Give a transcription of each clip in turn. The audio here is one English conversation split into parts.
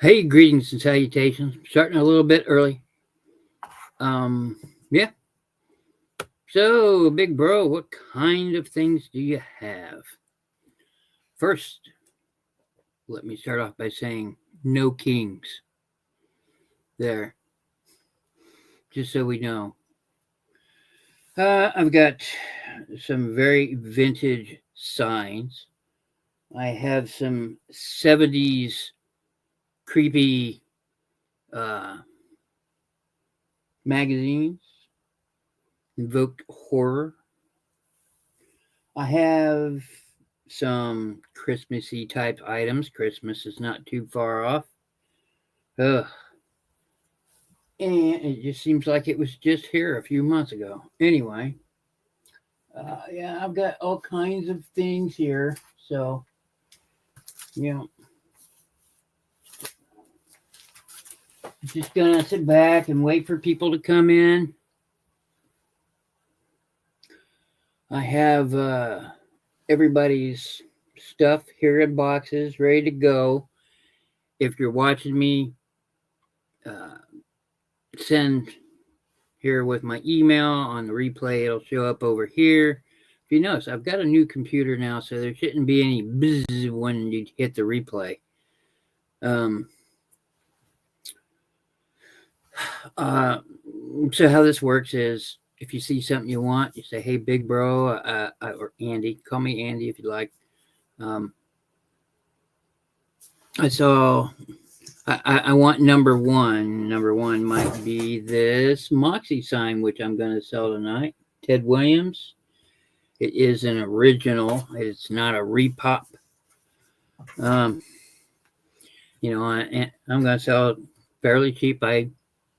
Hey, greetings and salutations. Starting a little bit early. Yeah. So, big bro, what kind of things do you have? First, let me start off by saying no kings. There. Just so we know. I've got some very vintage signs. I have some 70s creepy uh, magazines, invoked horror. I have some Christmassy type items. Christmas is not too far off. Ugh. And it just seems like it was just here a few months ago. Anyway, yeah, I've got all kinds of things here. So, you know, just gonna sit back and wait for people to come in. I have everybody's stuff here in boxes ready to go. If you're watching me, send here with my email on the replay. It'll show up over here. If you notice, I've got a new computer now, so there shouldn't be any buzz when you hit the replay. So how this works is if you see something you want, you say, hey, big bro, or Andy, call me Andy if you like. I saw, I want number one. Number one might be this Moxie sign, which I'm going to sell tonight. Ted Williams. It is an original. It's not a repop. I'm going to sell it fairly cheap. I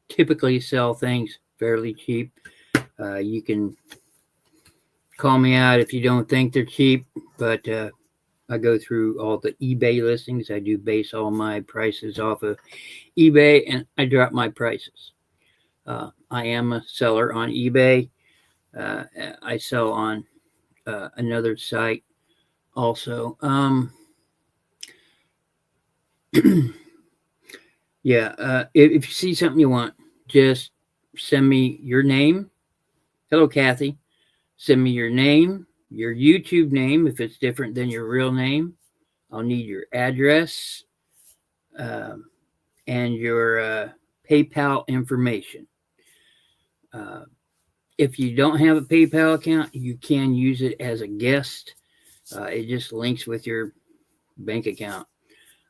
typically sell things fairly cheap. You can call me out if you don't think they're cheap, but I go through all the eBay listings. I do base all my prices off of eBay, and I drop my prices. I am a seller on eBay. I sell on another site also. Yeah, if you see something you want, just send me your name. Hello, Kathy. Send me your name, your YouTube name, if it's different than your real name. I'll need your address and your PayPal information. If you don't have a PayPal account, you can use it as a guest. It just links with your bank account.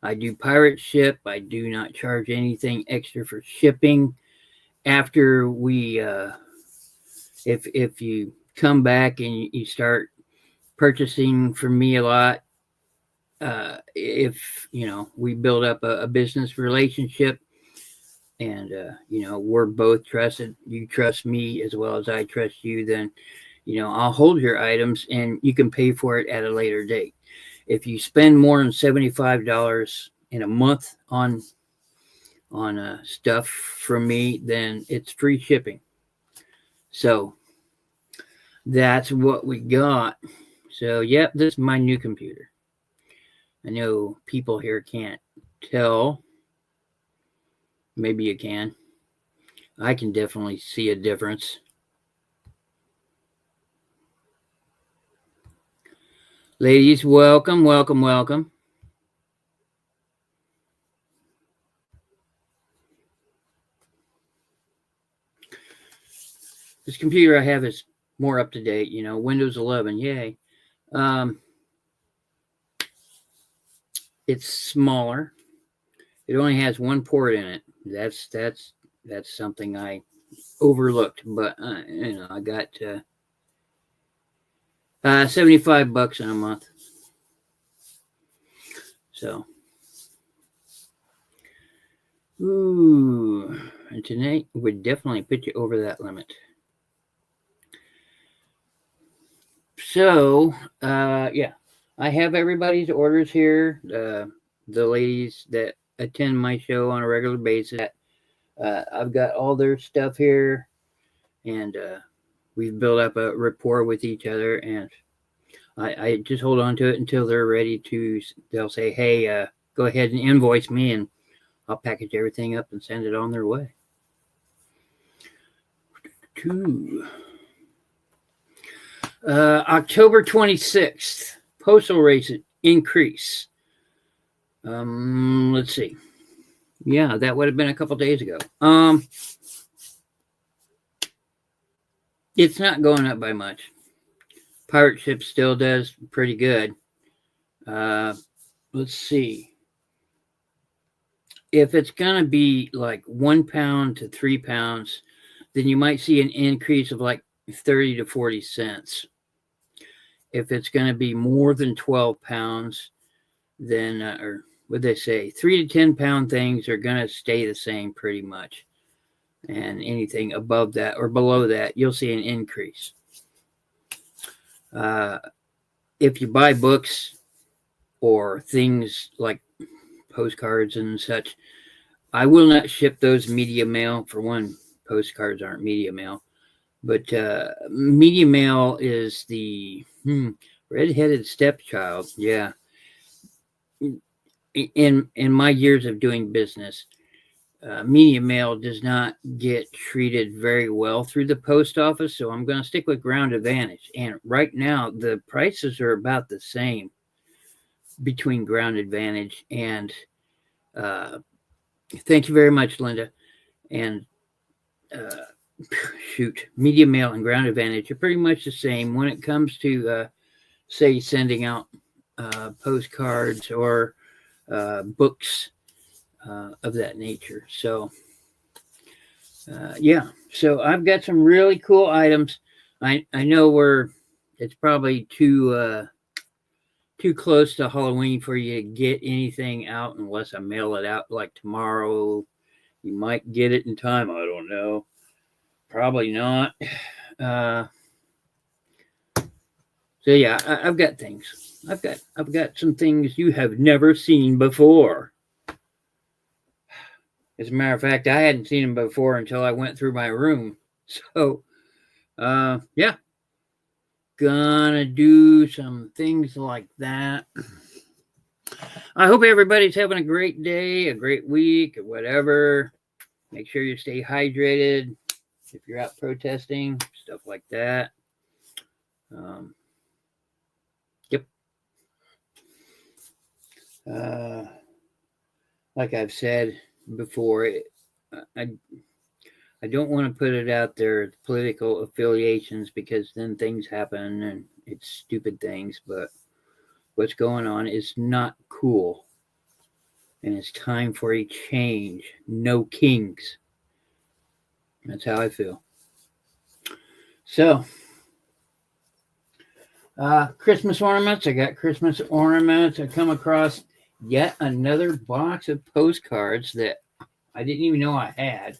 I do pirate ship. I do not charge anything extra for shipping. After we, if you come back and you start purchasing from me a lot, if we build up a business relationship, and we're both trusted, you trust me as well as I trust you, then I'll hold your items and you can pay for it at a later date. If you spend more than $75 in a month on stuff from me, then it's free shipping. So that's what we got. So yep, this is my new computer. I know people here can't tell. Maybe you can. I can definitely see a difference. Ladies, welcome, welcome, welcome. This computer I have is more up to date, Windows 11, yay. It's smaller. It only has one port in it. That's something I overlooked, but I got $75 in a month. So, and tonight would definitely put you over that limit. So, yeah, I have everybody's orders here. The ladies that attend my show on a regular basis. I've got all their stuff here, and we've built up a rapport with each other, and I just hold on to it until they're ready to. They'll say, "Hey, go ahead and invoice me, and I'll package everything up and send it on their way. October 26th, postal rates increase. Let's see. Yeah, that would have been a couple days ago. It's not going up by much. Pirate ship still does pretty good. Let's see. If it's going to be like 1 pound to 3 pounds, then you might see an increase of like 30 to 40 cents. If it's going to be more than 12 pounds, then, or what they say, 3 to 10 pound things are going to stay the same pretty much. And anything above that or below that, you'll see an increase. If you buy books or things like postcards and such, I will not ship those media mail. For one, postcards aren't media mail. But media mail is the red-headed stepchild. Yeah. In my years of doing business, media mail does not get treated very well through the post office, so I'm going to stick with Ground Advantage. And right now, the prices are about the same between Ground Advantage and thank you very much, Linda. And media mail and Ground Advantage are pretty much the same when it comes to, say, sending out postcards or books of that nature. So, yeah. So I've got some really cool items. I know it's probably too close to Halloween for you to get anything out unless I mail it out like tomorrow. You might get it in time. I don't know. Probably not. So yeah, I've got things. I've got some things you have never seen before. As a matter of fact, I hadn't seen them before until I went through my room. So, yeah, gonna do some things like that. I hope everybody's having a great day, a great week, or whatever. Make sure you stay hydrated if you're out protesting, stuff like that. Yep. Like I've said before, I don't want to put it out there, political affiliations, because then things happen and it's stupid things, but what's going on is not cool. And it's time for a change. No kings. That's how I feel. So, Christmas ornaments. I got Christmas ornaments. I come across yet another box of postcards that I didn't even know I had.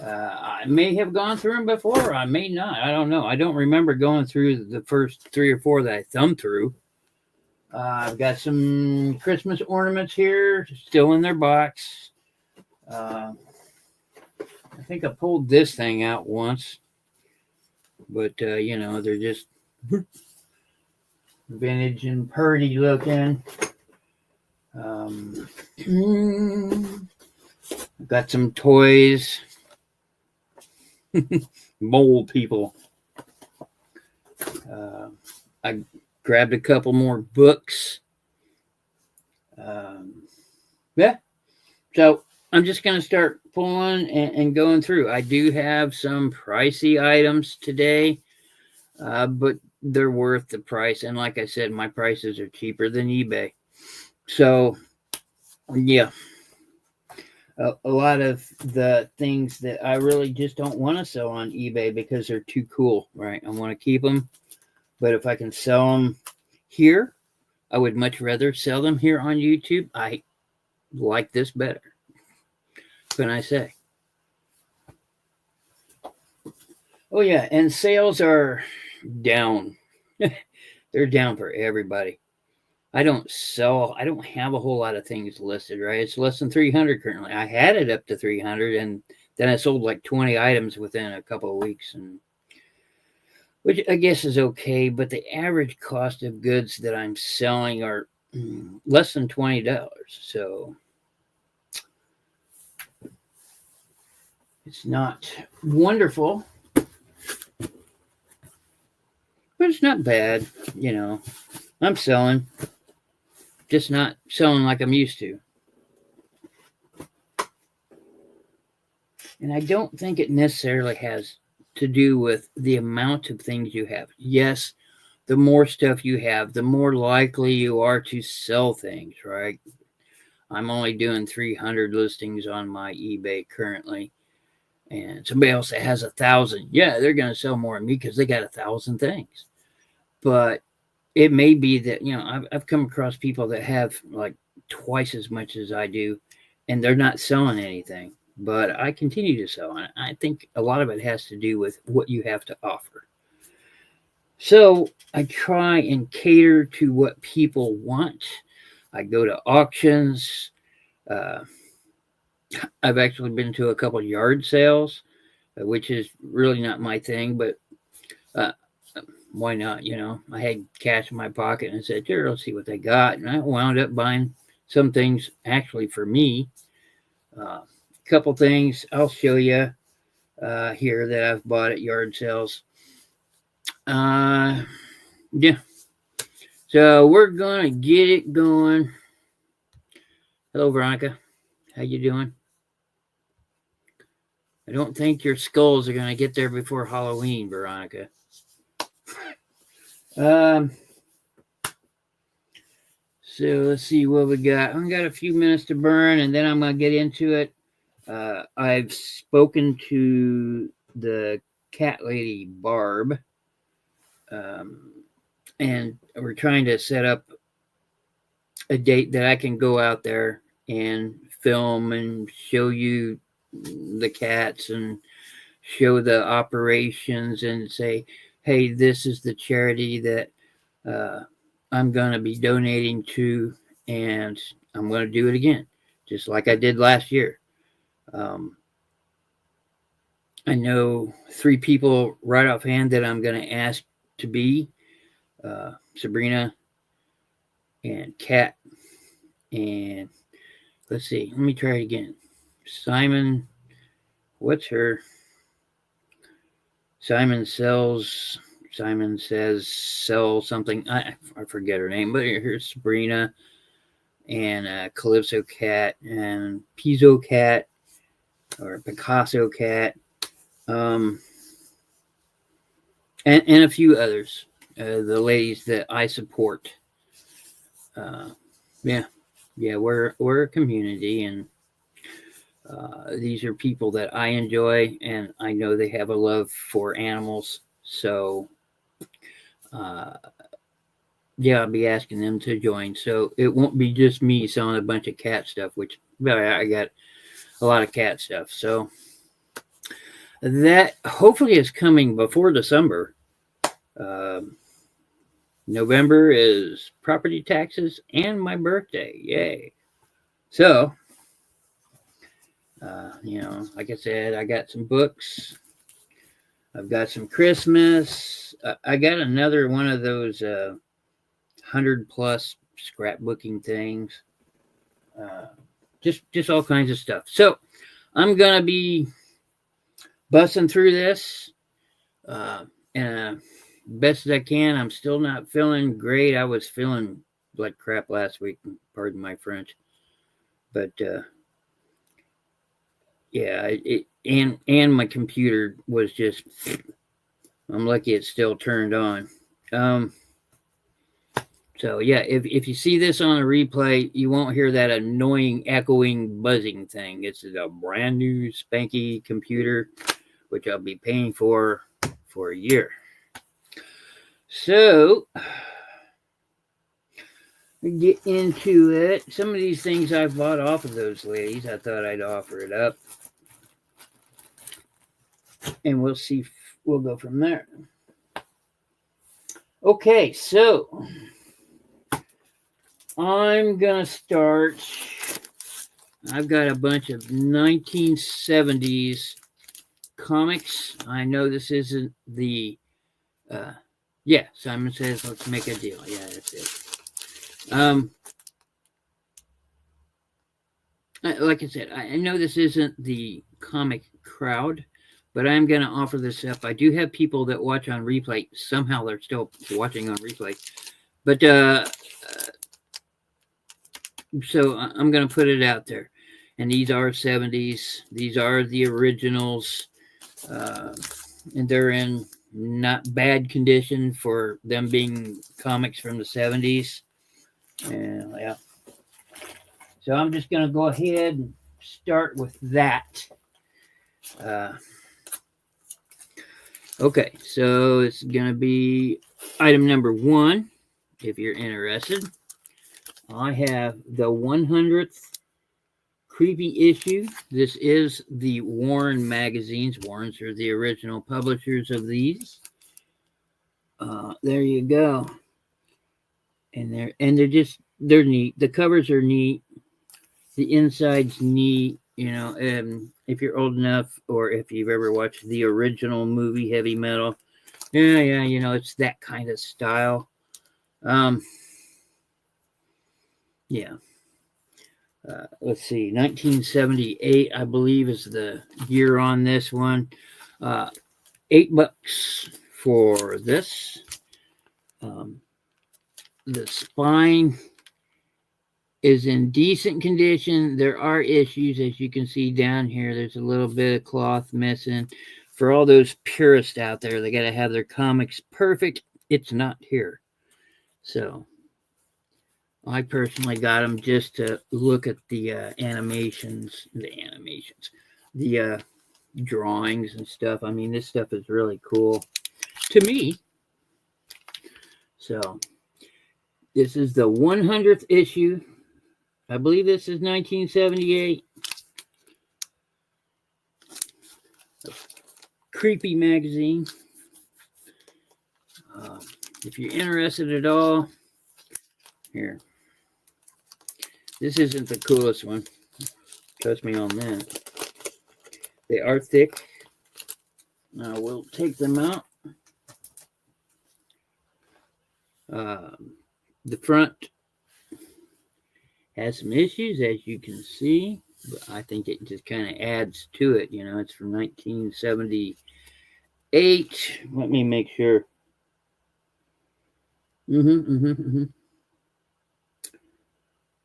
I may have gone through them before. I may not. I don't know. I don't remember going through the first 3 or 4 that I thumbed through. I've got some Christmas ornaments here, still in their box. I think I pulled this thing out once. But, they're just vintage and pretty looking. I've got some toys. Mole people. I grabbed a couple more books. Yeah. So I'm just going to start pulling and going through. I do have some pricey items today, but they're worth the price. And like I said, my prices are cheaper than eBay. So, yeah. A lot of the things that I really just don't want to sell on eBay because they're too cool, right? I want to keep them. But if I can sell them here, I would much rather sell them here on YouTube. I like this better. What can I say? Oh, yeah. And sales are down. They're down for everybody. I don't have a whole lot of things listed, right? It's less than 300 currently. I had it up to 300, and then I sold like 20 items within a couple of weeks, which I guess is okay, but the average cost of goods that I'm selling are less than $20. So, It's not wonderful, but it's not bad. I'm selling, just not selling like I'm used to. And I don't think it necessarily has to do with the amount of things you have. Yes, the more stuff you have, the more likely you are to sell things, right? I'm only doing 300 listings on my eBay currently. And somebody else that has 1,000, yeah, they're going to sell more than me because they got 1,000 things. But it may be that, I've come across people that have like twice as much as I do, and they're not selling anything. But I continue to sell. And I think a lot of it has to do with what you have to offer. So I try and cater to what people want. I go to auctions. I've actually been to a couple of yard sales, which is really not my thing, but uh, why not? I had cash in my pocket and I said, sure, let's see what they got. And I wound up buying some things actually for me. A couple things I'll show you here that I've bought at yard sales. Yeah. So we're going to get it going. Hello, Veronica. How you doing? I don't think your skulls are going to get there before Halloween, Veronica. So let's see what we got. I've got a few minutes to burn, and then I'm going to get into it. I've spoken to the cat lady, Barb, and we're trying to set up a date that I can go out there and film and show you the cats and show the operations and say, hey, this is the charity that I'm going to be donating to, and I'm going to do it again, just like I did last year. I know 3 people right offhand that I'm going to ask to be Sabrina and Kat, and let's see, let me try it again. Simon, what's her? Simon says sell something. I forget her name, but here's Sabrina and Calypso Cat and Pizzo Cat or Picasso Cat, and a few others. The ladies that I support. Yeah, we're a community, and these are people that I enjoy, and I know they have a love for animals. So, yeah, I'll be asking them to join. So it won't be just me selling a bunch of cat stuff, which I got a lot of cat stuff. So that hopefully is coming before December. November is property taxes and my birthday. Yay. So, like I said, I got some books. I've got some Christmas. I got another one of those 100+ scrapbooking things. Just all kinds of stuff. So I'm gonna be busting through this, and best as I can. I'm still not feeling great. I was feeling like crap last week. Pardon my French, but yeah, and my computer was just. I'm lucky it's still turned on. So yeah, if you see this on a replay, you won't hear that annoying echoing buzzing thing. It's a brand new spanky computer, which I'll be paying for a year. So get into it. Some of these things I've bought off of those ladies. I thought I'd offer it up, and we'll see. We'll go from there. Okay, so I'm gonna start. I've got a bunch of 1970s comics. I know this isn't the. Yeah, Simon says, let's make a deal. Yeah, that's it. like I said, I know this isn't the comic crowd, but I'm going to offer this up. I do have people that watch on replay. Somehow they're still watching on replay. But so I'm going to put it out there. And these are 70s. These are the originals. And they're in not bad condition for them being comics from the 70s. And yeah. So I'm just going to go ahead and start with that. Okay, so it's going to be item number 1, if you're interested. I have the 100th creepy issue. This is the Warren magazines. Warrens are the original publishers of these. There you go. And they're neat. The covers are neat. The inside's neat. You know, if you're old enough, or if you've ever watched the original movie Heavy Metal, yeah, you know, it's that kind of style. Yeah. Let's see, 1978, I believe, is the year on this one. $8 for this. The spine is in decent condition. There are issues, as you can see down here. There's a little bit of cloth missing. For all those purists out there, they got to have their comics perfect. It's not here. So I personally got them just to look at the animations, the drawings and stuff. I mean, this stuff is really cool to me. So this is the 100th issue. I believe this is 1978. Creepy magazine. If you're interested at all, here. This isn't the coolest one. Trust me on that. They are thick. Now we'll take them out. The front has some issues, as you can see, but I think it just kind of adds to it. You know, it's from 1978. Let me make sure.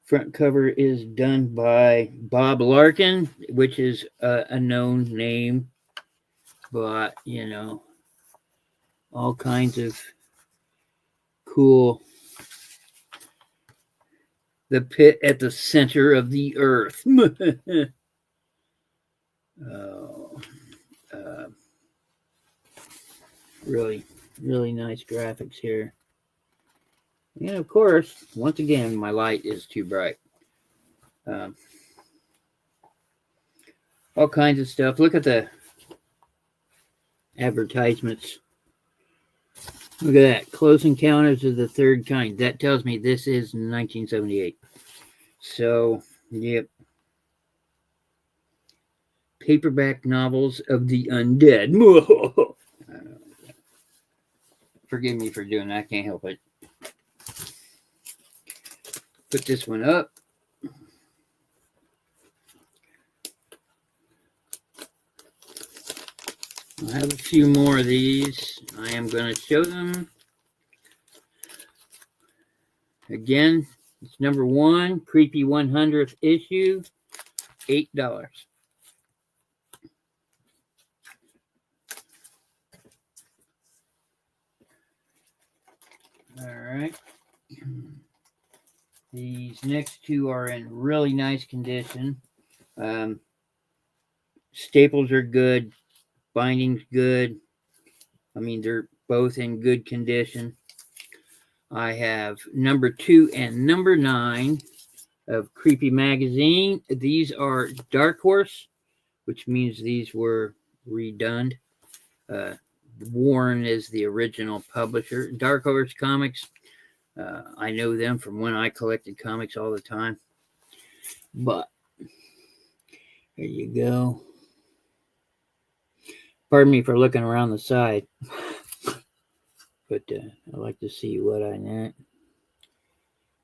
Front cover is done by Bob Larkin, which is a known name, but you know, all kinds of cool. The pit at the center of the earth. Really, really nice graphics here. And of course, once again, my light is too bright. All kinds of stuff. Look at the advertisements. Look at that. Close Encounters of the Third Kind. That tells me this is 1978. So, yep. Paperback novels of the undead. Forgive me for doing that. I can't help it. Put this one up. I have a few more of these. I am going to show them. Again, it's number 1, Creepy 100th issue, $8. All right. These next two are in really nice condition. Staples are good. Binding's good. I mean, they're both in good condition. I have number 2 and number 9 of Creepy Magazine. These are Dark Horse, which means these were redone. Warren is the original publisher. Dark Horse Comics, I know them from when I collected comics all the time. But there you go. Pardon me for looking around the side. But I like to see what I know.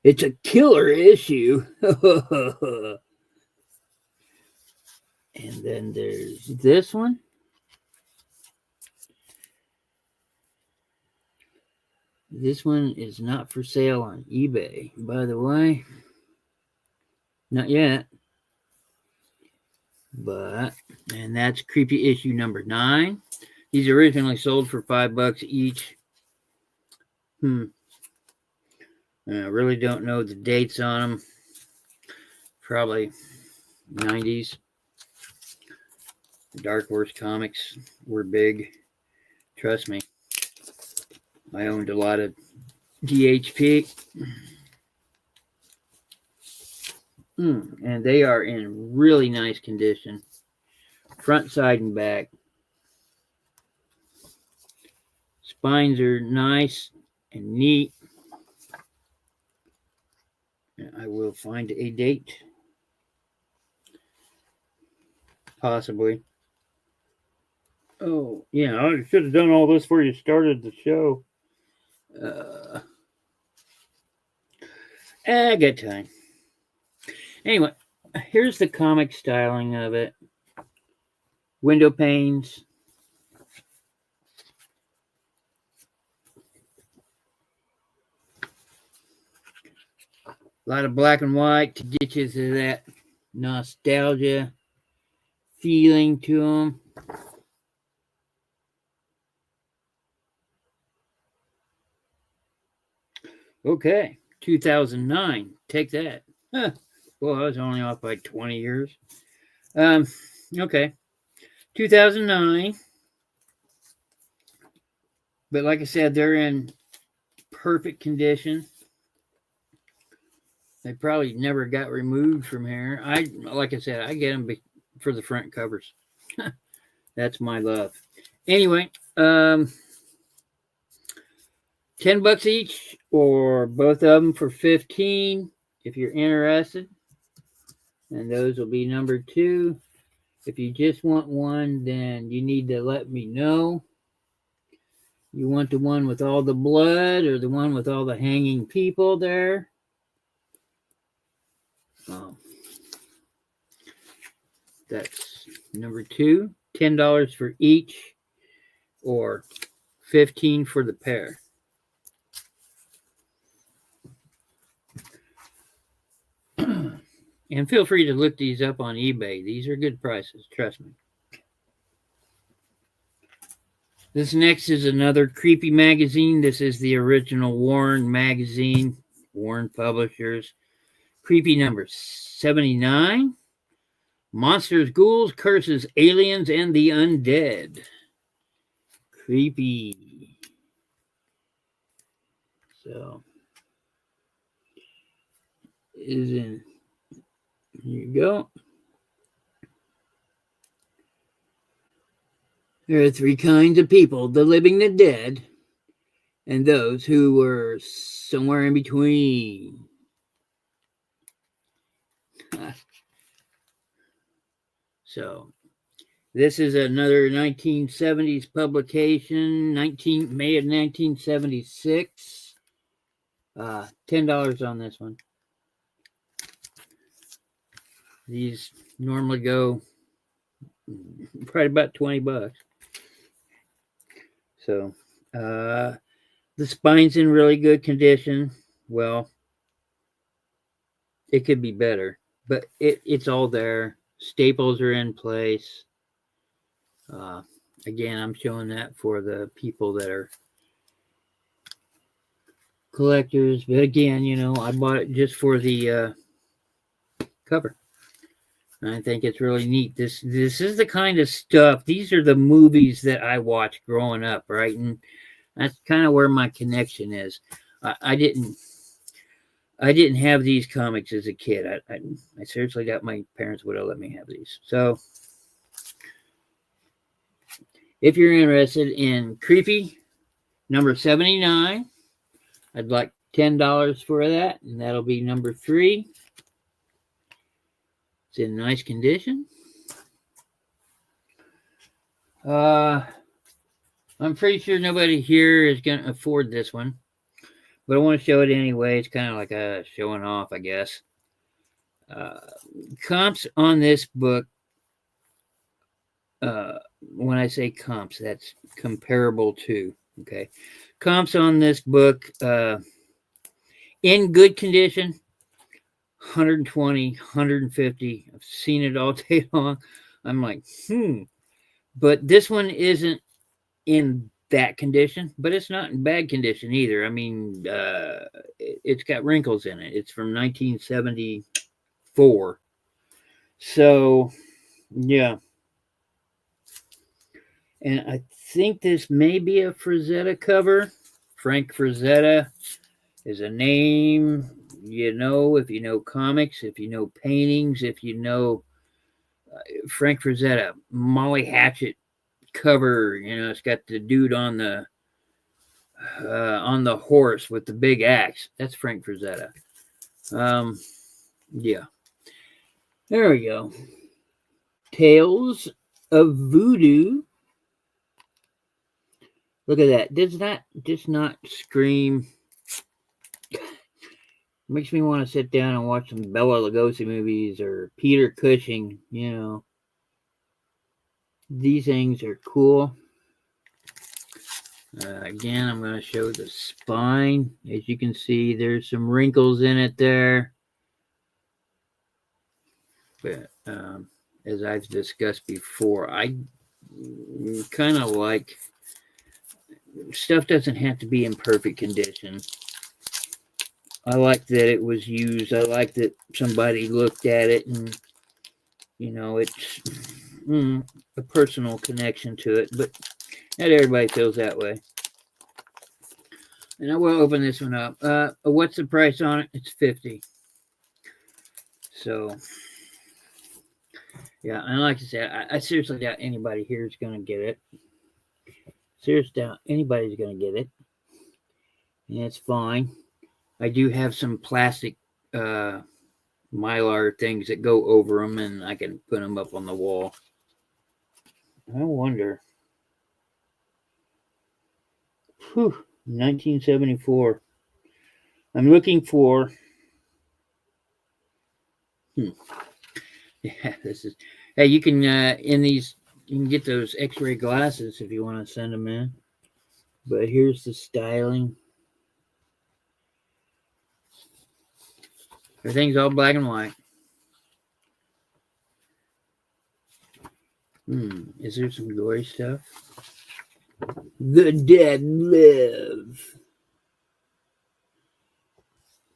It's a killer issue. And then there's this one. This one is not for sale on eBay, by the way. Not yet. But, and that's Creepy issue number 9. These originally sold for $5 each. I really don't know the dates on them. Probably 90s. Dark Horse comics were big. Trust me. I owned a lot of DHP. And they are in really nice condition. Front, side, and back. Spines are nice and neat. I will find a date. Possibly. Oh, yeah, I should have done all this before you started the show. I got time. Anyway, here's the comic styling of it. Window panes. A lot of black and white to get you to that nostalgia feeling to them. Okay, 2009. Take that. Huh. Well, I was only off by 20 years. Okay, 2009. But like I said, they're in perfect condition. They probably never got removed from here. Like I said, I get them for the front covers. That's my love. Anyway, $10 each, or both of them for 15 if you're interested. And those will be number 2. If you just want one, then you need to let me know. You want the one with all the blood or the one with all the hanging people there? That's number 2. $10 for each, or 15 for the pair. And feel free to look these up on eBay. These are good prices, trust me. This next is another creepy magazine. This is the original Warren magazine, Warren Publishers. Creepy number 79. Monsters, ghouls, curses, aliens, and the undead. Creepy. So, here you go. There are 3 kinds of people: the living, the dead, and those who were somewhere in between. So, this is another 1970s publication, May of 1976. $10 on this one. These normally go right about $20. So, the spine's in really good condition. Well, it could be better, but it's all there. Staples are in place. Again, I'm showing that for the people that are collectors. But again, I bought it just for the cover. I think it's really neat. This is the kind of stuff. These are the movies that I watched growing up, right? And that's kind of where my connection is. I didn't have these comics as a kid. I seriously doubt my parents would have let me have these. So, if you're interested in Creepy number 79, I'd like $10 for that, and that'll be number 3. It's in nice condition. I'm pretty sure nobody here is going to afford this one, but I want to show it anyway. It's kind of like a showing off, I guess. Comps on this book when I say comps, that's comparable to. Okay, comps on this book, in good condition, 120, 150. I've seen it all day long. I'm like, but this one isn't in that condition, but it's not in bad condition either. I mean, it's got wrinkles in it. It's from 1974. So, yeah. And I think this may be a Frazetta cover. Frank Frazetta is a name you know if you know comics, if you know paintings, if you know Frank Frazetta, Molly Hatchet cover. You know, it's got the dude on the horse with the big axe. That's Frank Frazetta. Yeah. There we go. Tales of Voodoo. Look at that. Does not scream. Makes me want to sit down and watch some Bela Lugosi movies or Peter Cushing. You know, these things are cool. Again, I'm going to show the spine. As you can see, there's some wrinkles in it there. But as I've discussed before, I kind of like stuff doesn't have to be in perfect condition. I like that it was used. I like that somebody looked at it and, you know, it's a personal connection to it. But not everybody feels that way. And I will open this one up. What's the price on it? It's $50. So, yeah, and like I said, I seriously doubt anybody here is going to get it. Seriously doubt anybody's going to get it. And it's fine. I do have some plastic mylar things that go over them, and I can put them up on the wall. I wonder. 1974. I'm looking for. Yeah, this is. Hey, you can in these. You can get those X-ray glasses if you want to send them in. But here's the styling. Everything's all black and white. Is there some gory stuff? The dead live.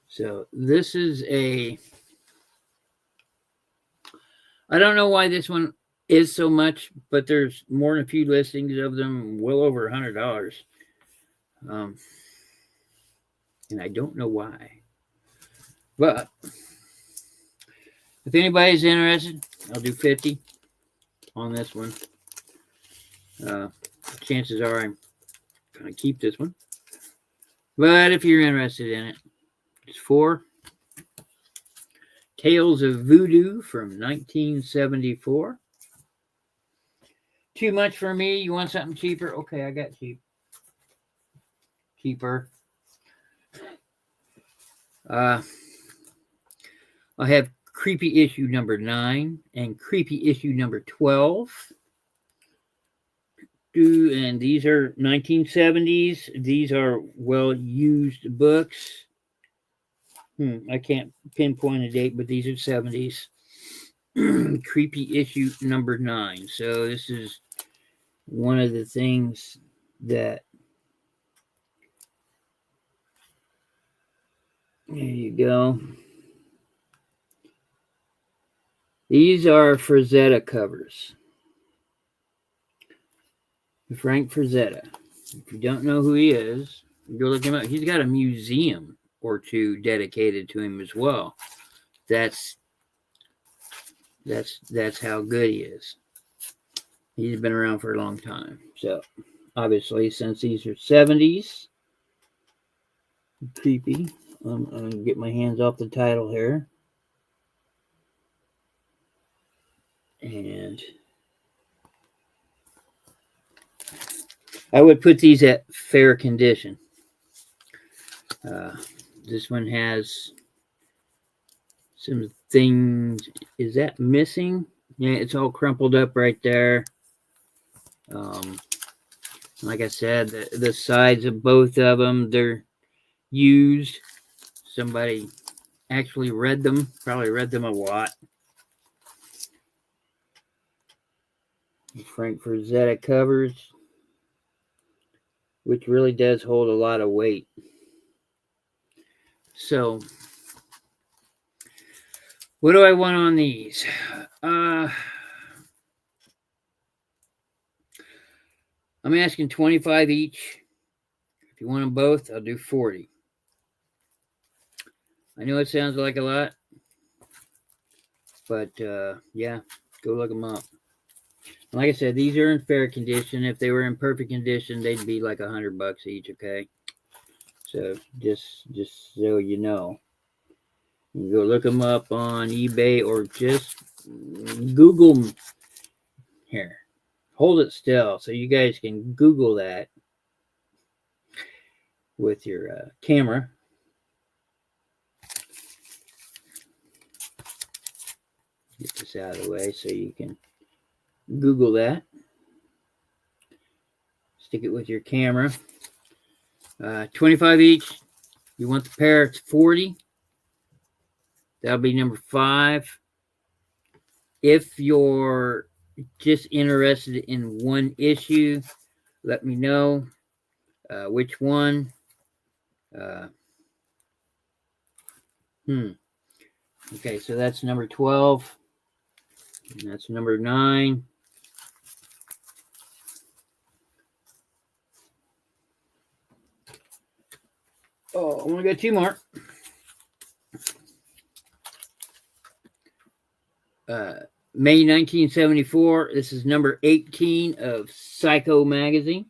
So this is a. I don't know why this one is so much, but there's more than a few listings of them, well over $100. And I don't know why. But if anybody's interested, I'll do 50 on this one. Chances are I'm going to keep this one. But if you're interested in it, it's for Tales of Voodoo from 1974. Too much for me? You want something cheaper? Okay, I got cheaper. I have Creepy issue number 9 and Creepy issue number 12. And these are 1970s. These are well-used books. I can't pinpoint a date, but these are 70s. Creepy issue number 9. So this is one of the things that. There you go. These are Frazetta covers. Frank Frazetta. If you don't know who he is, go look him up. He's got a museum or two dedicated to him as well. That's how good he is. He's been around for a long time. So obviously, since these are 70s, creepy. I'm going to get my hands off the title here. And I would put these at fair condition. This one has some things. Is that missing? Yeah, it's all crumpled up right there. Like I said, the sides of both of them, they're used. Somebody actually read them, probably read them a lot. Frankfurt Zeta covers, which really does hold a lot of weight. So, what do I want on these? I'm asking 25 each. If you want them both, I'll do 40. I know it sounds like a lot, but yeah, go look them up. Like I said, these are in fair condition. If they were in perfect condition, they'd be like $100 each. Okay, so just so you know, you can go look them up on eBay or just Google them. Here, hold it still so you guys can Google that with your camera. Get this out of the way so you can Google that. Stick it with your camera. 25 each. You want the pair, it's 40. That'll be number 5. If you're just interested in one issue, let me know which one. Okay, so that's number 12. And that's number 9. Oh, I want to get 2 more. May 1974. This is number 18 of Psycho magazine.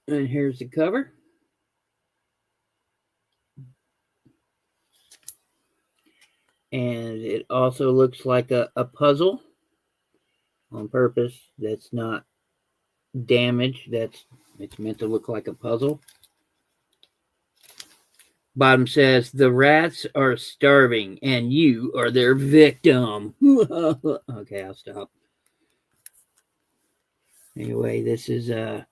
And here's the cover. And it also looks like a puzzle on purpose. That's not damaged. It's meant to look like a puzzle. Bottom says, the rats are starving and you are their victim. Okay, I'll stop. Anyway, this is a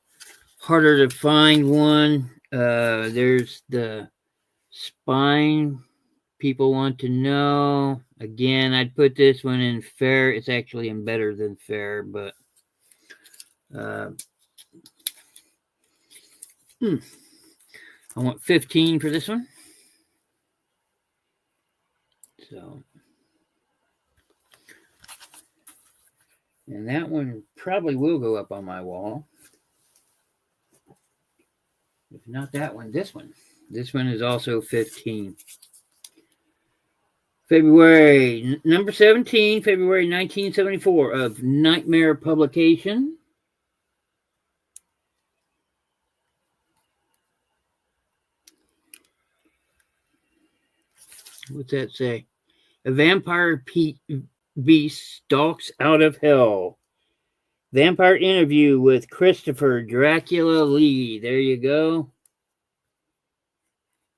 harder to find one. There's the spine. People want to know. Again, I'd put this one in fair. It's actually in better than fair, but I want 15 for this one. So, and that one probably will go up on my wall. If not that one, this one. This one is also 15. February, number 17, February 1974 of Nightmare Publication. What's that say? A vampire beast stalks out of hell. Vampire interview with Christopher Dracula Lee. There you go.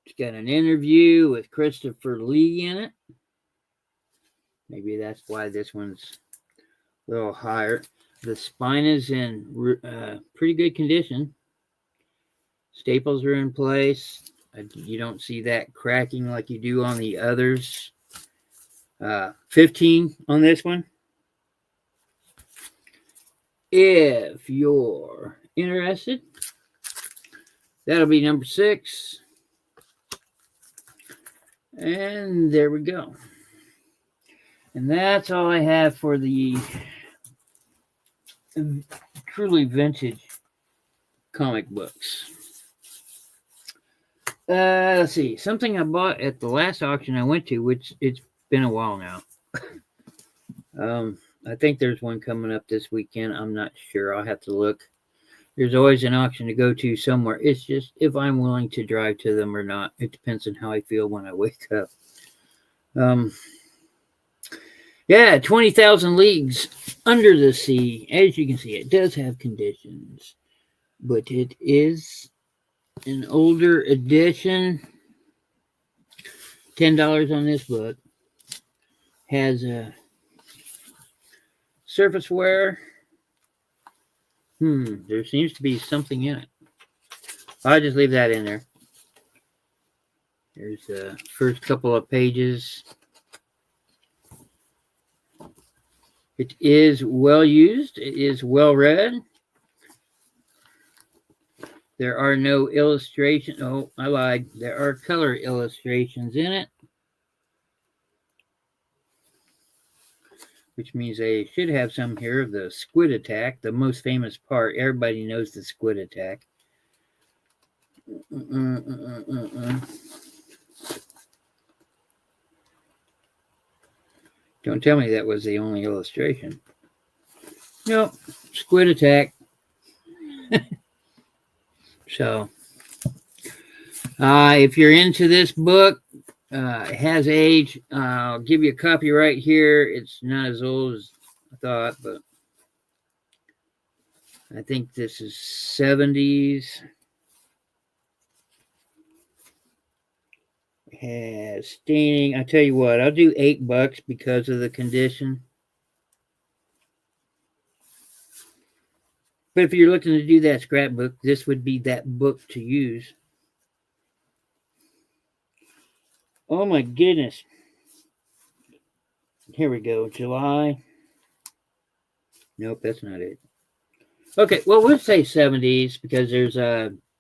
It's got an interview with Christopher Lee in it. Maybe that's why this one's a little higher. The spine is in pretty good condition. Staples are in place. You don't see that cracking like you do on the others. 15 on this one. If you're interested, that'll be number 6. And there we go. And that's all I have for the truly vintage comic books. Let's see. Something I bought at the last auction I went to, which it's been a while now. I think there's one coming up this weekend. I'm not sure. I'll have to look. There's always an auction to go to somewhere. It's just if I'm willing to drive to them or not. It depends on how I feel when I wake up. Yeah, 20,000 Leagues Under the Sea. As you can see, it does have conditions, but it is an older edition. $10 on this book. Has a surface wear. There seems to be something in it. I'll just leave that in there. There's the first couple of pages. It is well used. It is well read. There are no illustrations. Oh, I lied. There are color illustrations in it, which means they should have some here of the squid attack, the most famous part. Everybody knows the squid attack. Don't tell me that was the only illustration. Nope, squid attack. So, if you're into this book, it has age. I'll give you a copy right here. It's not as old as I thought, but I think this is 70s. It has staining. I tell you what, I'll do $8 because of the condition. But if you're looking to do that scrapbook, this would be that book to use. Oh my goodness. Here we go. July. Nope, that's not it. Okay, well, we'll say 70s because there's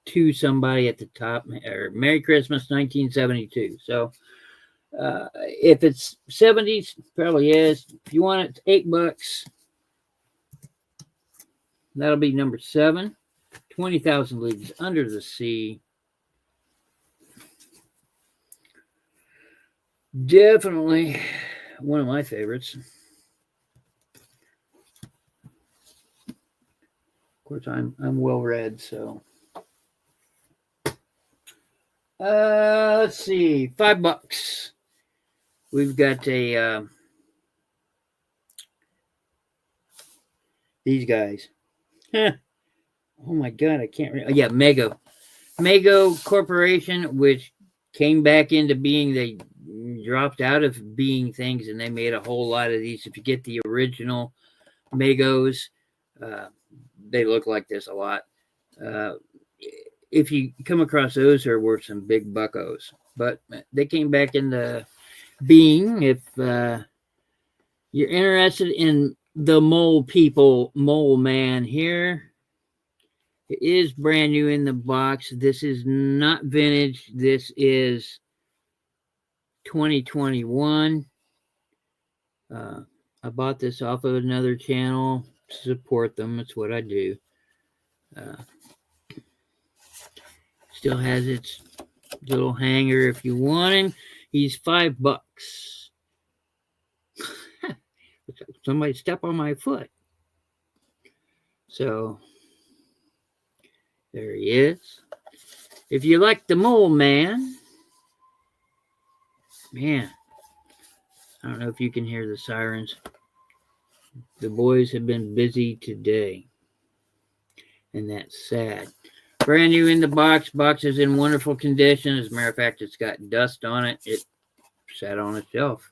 to somebody at the top, or Merry Christmas 1972. So if it's 70s, probably is. If you want it, $8. That'll be number 7. 20,000 Leagues Under the Sea. Definitely one of my favorites. Of course, I'm well read, so. Let's see, $5. We've got a these guys. Oh my God, I can't remember. Yeah, Mego Corporation, which came back into being. They dropped out of being things, and they made a whole lot of these. If you get the original Megos, they look like this a lot. If you come across those, they're worth some big buckos. But they came back into being. If you're interested in the Mole Man here, it is brand new in the box. This is not vintage. This is 2021. I bought this off of another channel. Support them. That's what I do. Still has its little hanger if you want him. He's $5. Somebody step on my foot. So there he is. If you like the Mole Man, man, I don't know if you can hear the sirens. The boys have been busy today, and that's sad. Brand new in the box. Box is in wonderful condition. As a matter of fact, it's got dust on it. It sat on a shelf.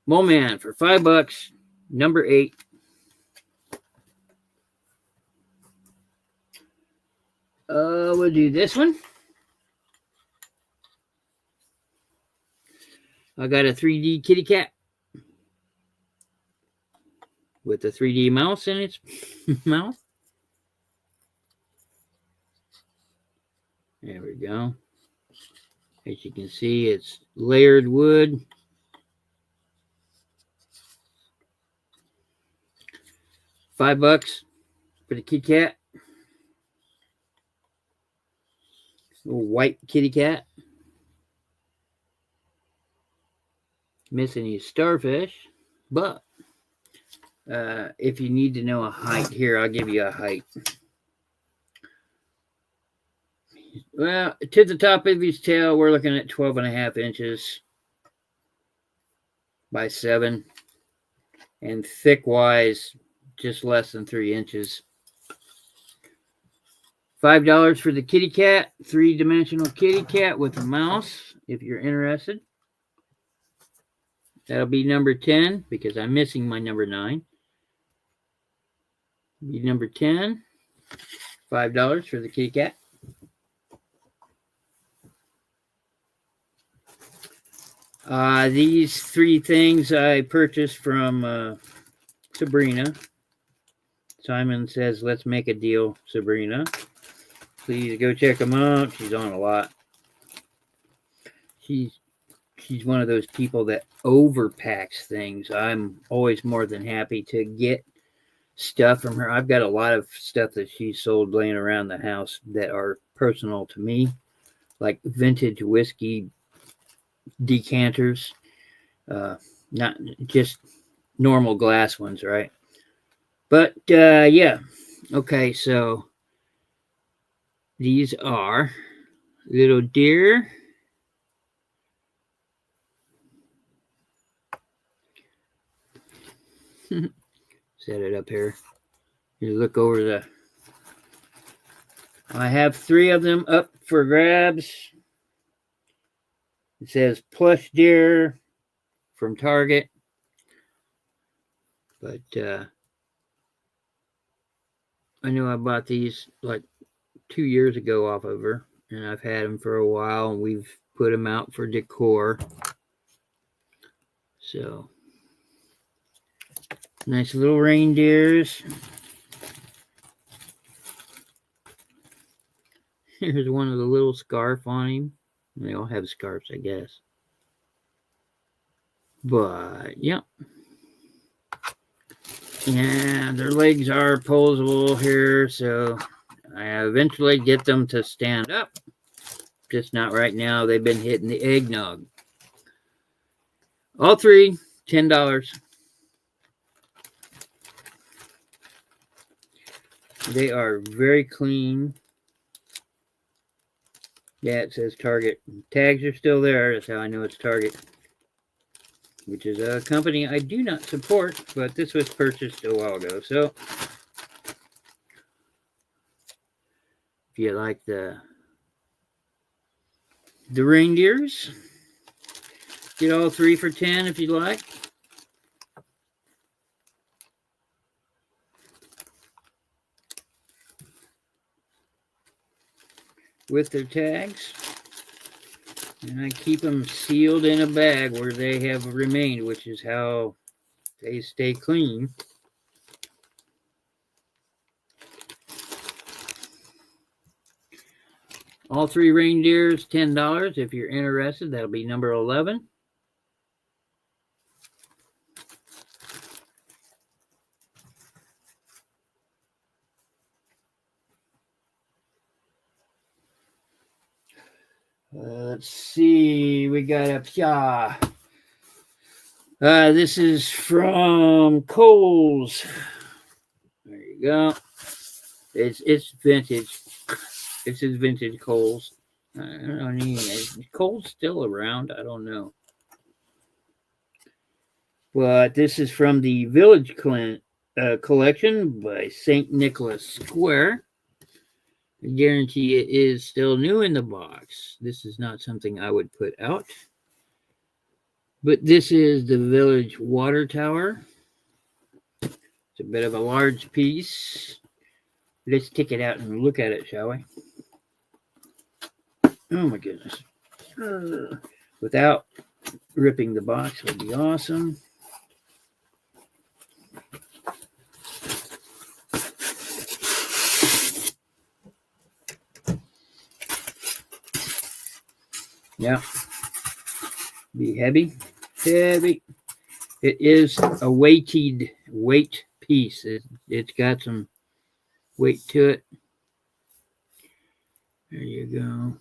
Mole Man for $5, number 8. We'll do this one. I got a 3D kitty cat with a 3D mouse in its mouth. There we go. As you can see, it's layered wood. $5 for the kitty cat. Little white kitty cat. Missing his starfish, but if you need to know a height, here I'll give you a height. Well, to the top of his tail, we're looking at 12.5 inches by 7, and thick-wise, just less than 3 inches. $5 for the kitty cat, 3-dimensional kitty cat with a mouse, if you're interested. That'll be number 10, because I'm missing my number 9. Be number 10. $5 for the kitty cat. These 3 things I purchased from Sabrina. Simon says, let's make a deal, Sabrina. Please go check them out. She's on a lot. She's one of those people that overpacks things. I'm always more than happy to get stuff from her. I've got a lot of stuff that she's sold laying around the house that are personal to me, like vintage whiskey decanters, not just normal glass ones, right? But yeah, okay, so these are little deer. Set it up here. You look over the. I have 3 of them up for grabs. It says plush deer from Target. But I know I bought these like 2 years ago off of her. And I've had them for a while. And we've put them out for decor. So, nice little reindeers. Here's one with a little scarf on him. They all have scarves, I guess. But, yeah. And their legs are posable here, so I eventually get them to stand up. Just not right now. They've been hitting the eggnog. All 3, $10. They are very clean. Yeah, it says Target. Tags are still there. That's how I know it's Target. Which is a company I do not support, but this was purchased a while ago. So, if you like the reindeers, get all 3 for 10 if you'd like. With their tags. And I keep them sealed in a bag where they have remained, which is how they stay clean. All 3 reindeers, $10. If you're interested, that'll be number 11. Let's see, we got a Pia. This is from Kohl's. There you go. It's vintage. This is vintage Kohl's. I don't know. Is Kohl's still around? I don't know. But this is from the Village collection by St. Nicholas Square. I guarantee it is still new in the box. This is not something I would put out. But this is the Village water tower. It's a bit of a large piece. Let's take it out and look at it, shall we? Oh my goodness. Without ripping the box would be awesome. Yeah. Be heavy. Heavy. It is a weight piece. It's got some weight to it. There you go.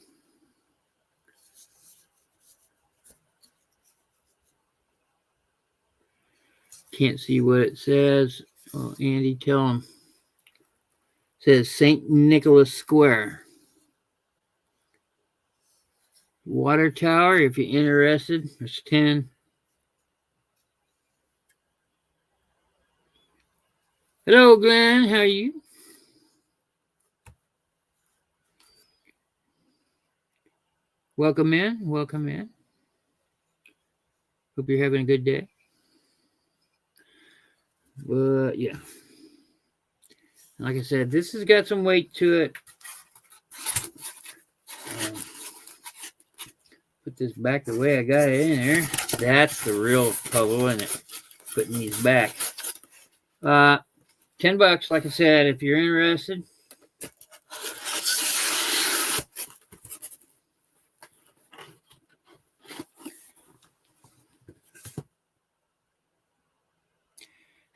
Can't see what it says. Oh, Andy, tell him. It says St. Nicholas Square. Water tower, if you're interested. It's 10. Hello, Glenn. How are you? Welcome in. Welcome in. Hope you're having a good day. But yeah. Like I said, this has got some weight to it. Put this back the way I got it in there. That's the real puzzle, isn't it? Putting these back. $10, like I said, if you're interested.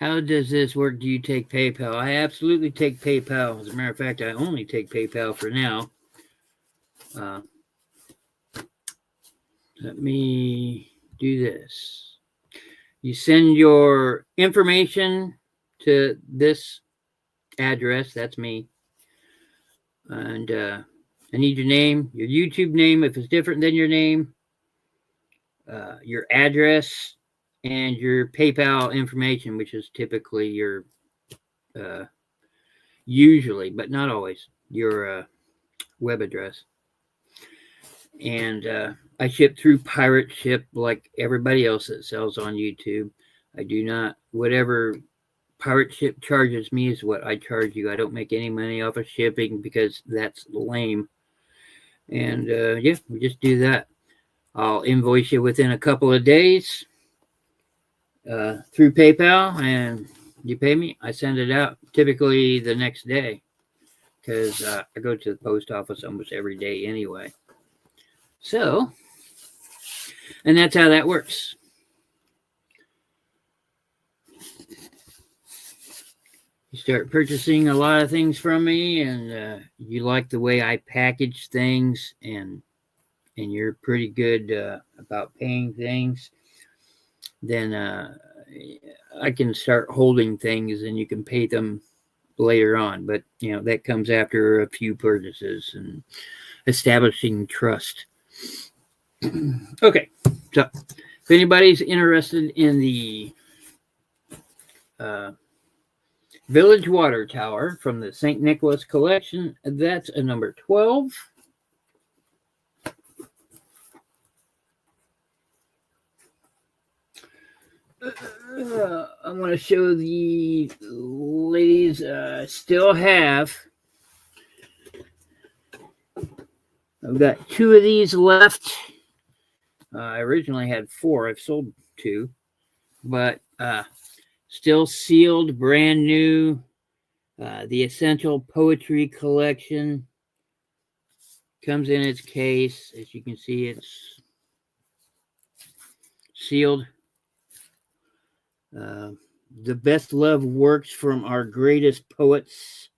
How does this work? Do you take PayPal? I absolutely take PayPal. As a matter of fact, I only take PayPal for now. Let me do this. You send your information to this address. That's me. And I need your name, your YouTube name if it's different than your name, your address, and your PayPal information, which is typically your, usually, but not always, your web address. And I ship through Pirate Ship like everybody else that sells on YouTube. I do not, whatever Pirate Ship charges me is what I charge you. I don't make any money off of shipping because that's lame. And yeah, we just do that. I'll invoice you within a couple of days through PayPal, and you pay me. I send it out typically the next day because I go to the post office almost every day anyway. So, and that's how that works. You start purchasing a lot of things from me, and you like the way I package things, and you're pretty good about paying things, then I can start holding things, and you can pay them later on. But you know that comes after a few purchases and establishing trust. Okay, so if anybody's interested in the Village Water Tower from the St. Nicholas collection, that's a number 12. I want to show the ladies still have. I've got 2 of these left. I originally had 4. I've sold 2, but still sealed, brand new. The Essential Poetry Collection comes in its case. As you can see, it's sealed. The best love works from our greatest poets.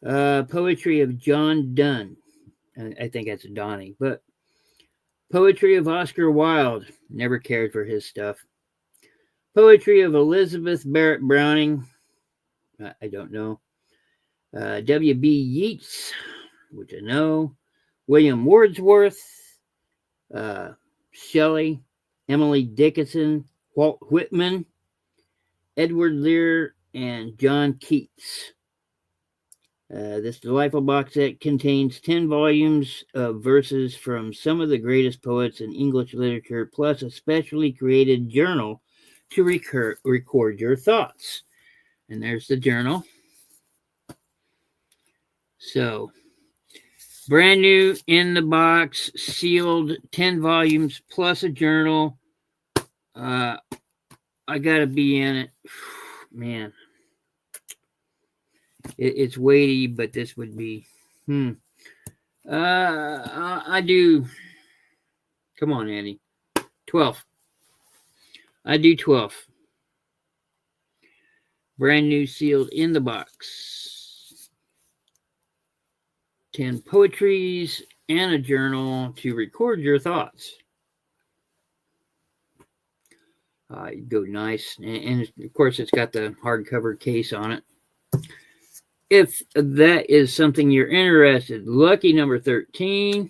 Poetry of John Donne. I think that's Donnie, but poetry of Oscar Wilde. Never cared for his stuff. Poetry of Elizabeth Barrett Browning. I don't know. W.B. Yeats, which I know. William Wordsworth. Shelley. Emily Dickinson. Walt Whitman. Edward Lear. And John Keats. This delightful box set contains 10 volumes of verses from some of the greatest poets in English literature, plus a specially created journal to record your thoughts. And there's the journal. So, brand new in the box, sealed, 10 volumes, plus a journal. I gotta be in it. Man. It's weighty, but this would be, I do, come on, Andy, 12. I do 12. Brand new, sealed in the box. 10 poetries and a journal to record your thoughts. Go nice. And of course, it's got the hardcover case on it. If that is something you're interested, lucky number 13.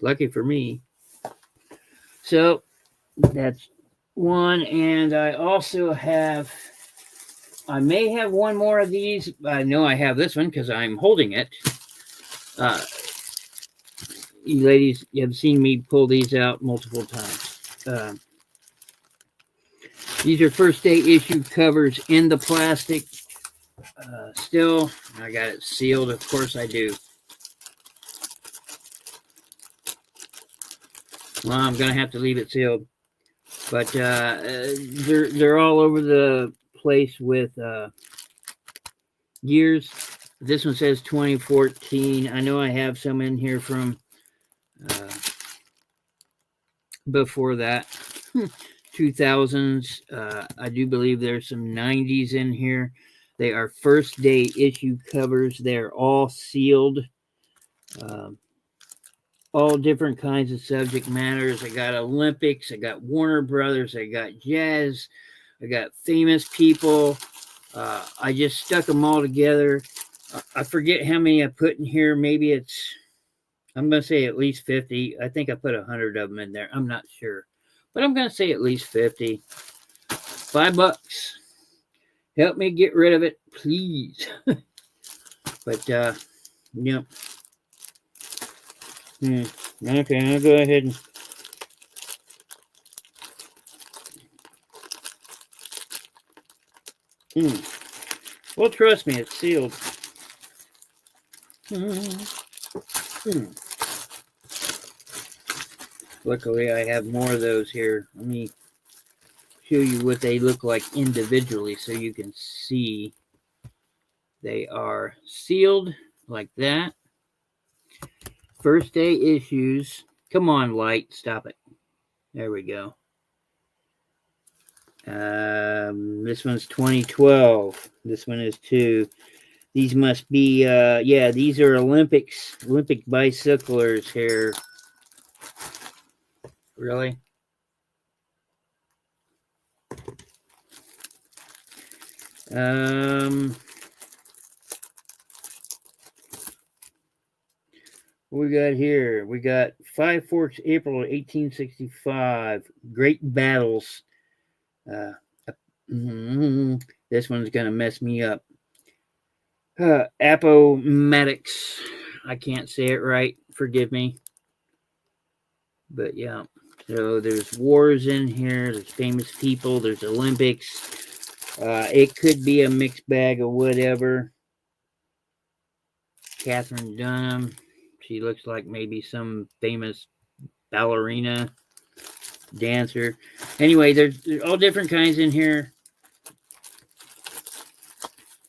Lucky for me. So that's one. And I also have, I may have one more of these. I know I have this one because I'm holding it. You ladies, you have seen me pull these out multiple times. These are first day issue covers in the plastic. Still, I got it sealed. Of course I do. Well, I'm going to have to leave it sealed. But they're all over the place with years. This one says 2014. I know I have some in here from before that. 2000s. I do believe there's some 90s in here. They are first day issue covers. They're all sealed. All different kinds of subject matters. I got Olympics. I got Warner Brothers. I got jazz. I got famous people. I just stuck them all together. I forget how many I put in here. Maybe I'm going to say at least 50. I think I put 100 of them in there. I'm not sure. But I'm going to say at least 50. $5. Help me get rid of it, please. But, yep. Okay, I'll go ahead and... Well, trust me, it's sealed. Luckily, I have more of those here. Let me show you what they look like individually so you can see. They are sealed like that. First day issues. Come on, light. Stop it. There we go. This one's 2012. This one is 2. These must be, yeah, these are Olympic bicyclers here. Really? What we got here? We got Five Forks, April 1865. Great battles. This one's going to mess me up. Appomattox. I can't say it right. Forgive me. But yeah. So there's wars in here. There's famous people. There's Olympics. It could be a mixed bag of whatever. Catherine Dunham. She looks like maybe some famous ballerina, dancer. Anyway, there's all different kinds in here.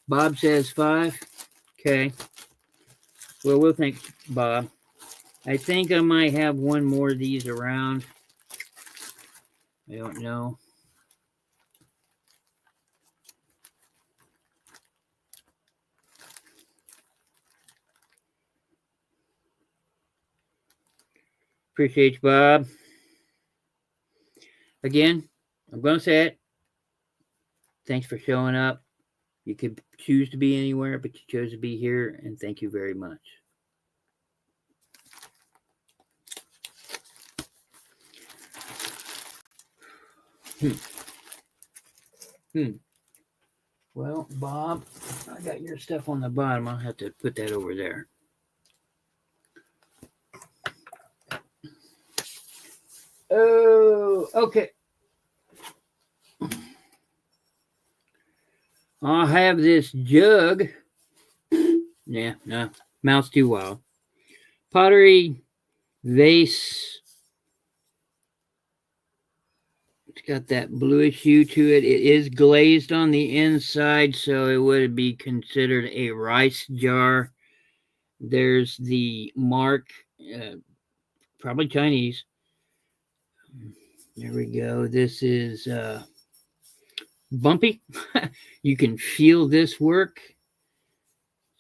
Bob says 5. Okay. Well, we'll thank Bob. I think I might have one more of these around. I don't know. Appreciate you, Bob. Again, I'm going to say it. Thanks for showing up. You could choose to be anywhere, but you chose to be here, and thank you very much. Well, Bob, I got your stuff on the bottom. I'll have to put that over there. Oh, okay. I'll have this jug. Yeah, no, mouth's too wild. Pottery vase. It's got that bluish hue to it. It is glazed on the inside, so it would be considered a rice jar. There's the mark, probably Chinese. There we go. This is bumpy. You can feel this work.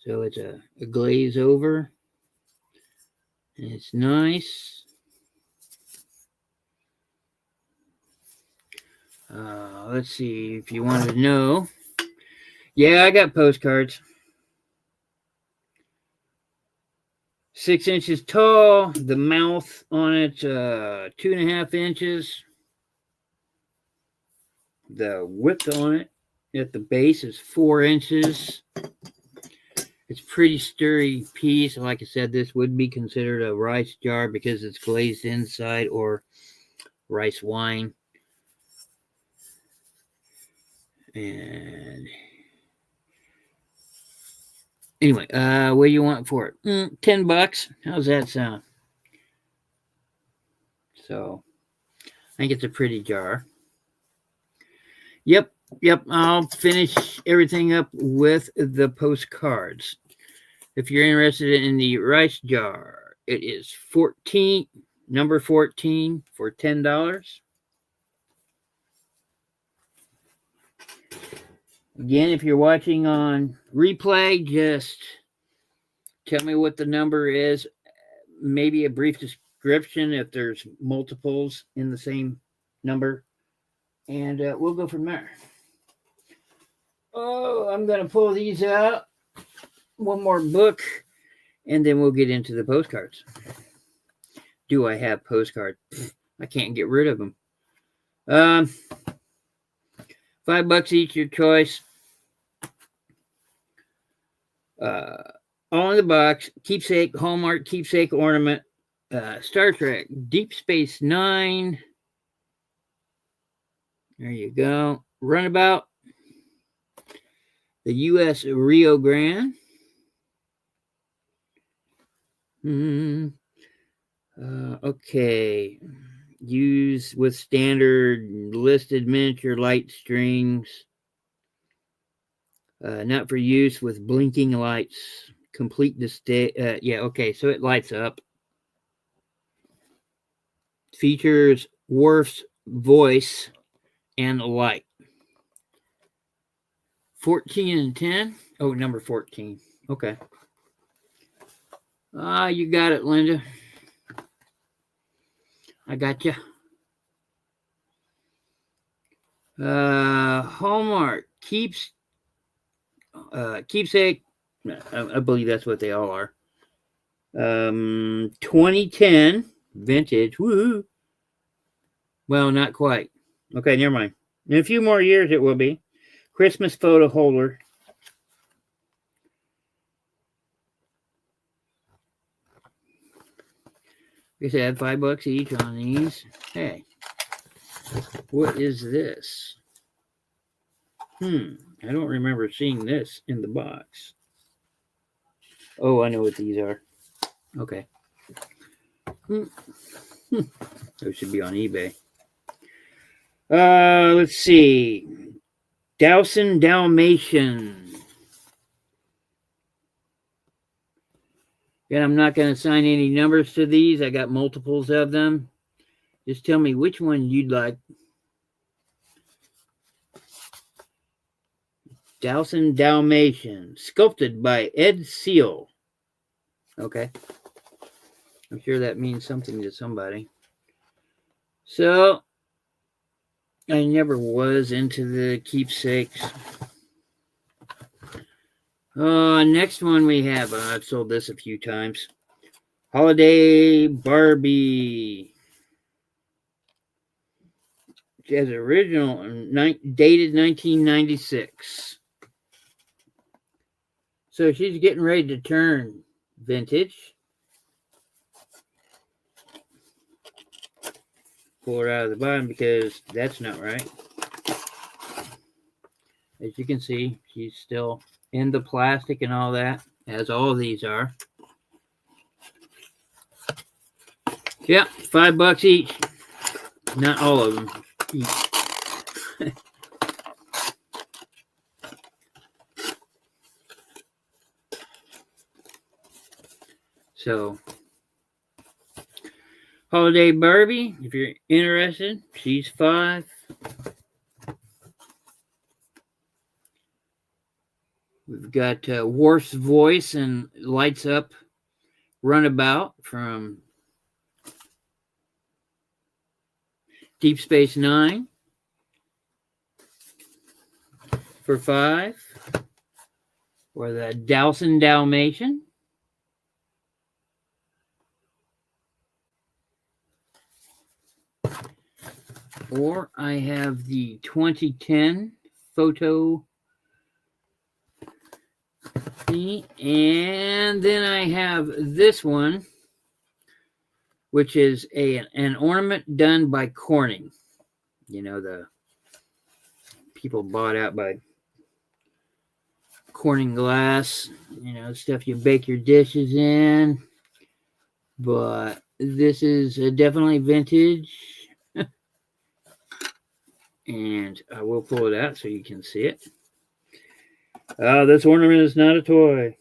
So it's a glaze over. And it's nice. Let's see if you want to know. Yeah, I got postcards. 6 inches tall. The mouth on it, 2.5 inches. The width on it at the base is 4 inches. It's a pretty sturdy piece. Like I said, this would be considered a rice jar because it's glazed inside, or rice wine. And anyway, what do you want for it? $10. How's that sound? So I think it's a pretty jar. Yep. I'll finish everything up with the postcards. If you're interested in the rice jar, it is number 14 for $10. Again, if you're watching on replay, just tell me what the number is. Maybe a brief description if there's multiples in the same number. And we'll go from there. Oh, I'm going to pull these out. One more book. And then we'll get into the postcards. Do I have postcards? I can't get rid of them. $5 each, your choice. All in the box. Keepsake, Hallmark, keepsake ornament. Star Trek, Deep Space Nine. There you go. Runabout. The U.S. Rio Grande. Okay. Use with standard listed miniature light strings. Not for use with blinking lights. Complete the yeah, okay, so it lights up. Features Worf's voice and light. 14 and 10. Oh, number 14. Okay. You got it, Linda. I got you. Hallmark keepsake. I believe that's what they all are. 2010 vintage. Woo. Well, not quite. Okay, never mind. In a few more years, it will be. Christmas photo holder. Like I said, $5 each on these. Hey, what is this? I don't remember seeing this in the box. Oh, I know what these are. Okay. Those should be on eBay. Let's see. Dowson Dalmatian. And I'm not going to assign any numbers to these. I got multiples of them. Just tell me which one you'd like. Dowson Dalmatian. Sculpted by Ed Seal. Okay. I'm sure that means something to somebody. So, I never was into the keepsakes. Next one we have, I've sold this a few times. Holiday Barbie. It has original, dated 1996. So she's getting ready to turn vintage. Pull her out of the bottom because that's not right. As you can see, she's still in the plastic and all that, as all of these are. Yeah, $5 each. Not all of them each. So, Holiday Barbie, if you're interested, she's $5. We've got Worf's voice and lights up Runabout from Deep Space Nine for $5. Or the Dowson Dalmatian. Or I have the 2010 photo. And then I have this one, which is an ornament done by Corning. You know, the people bought out by Corning glass, stuff you bake your dishes in. But this is definitely vintage. And I will pull it out so you can see it. This ornament is not a toy.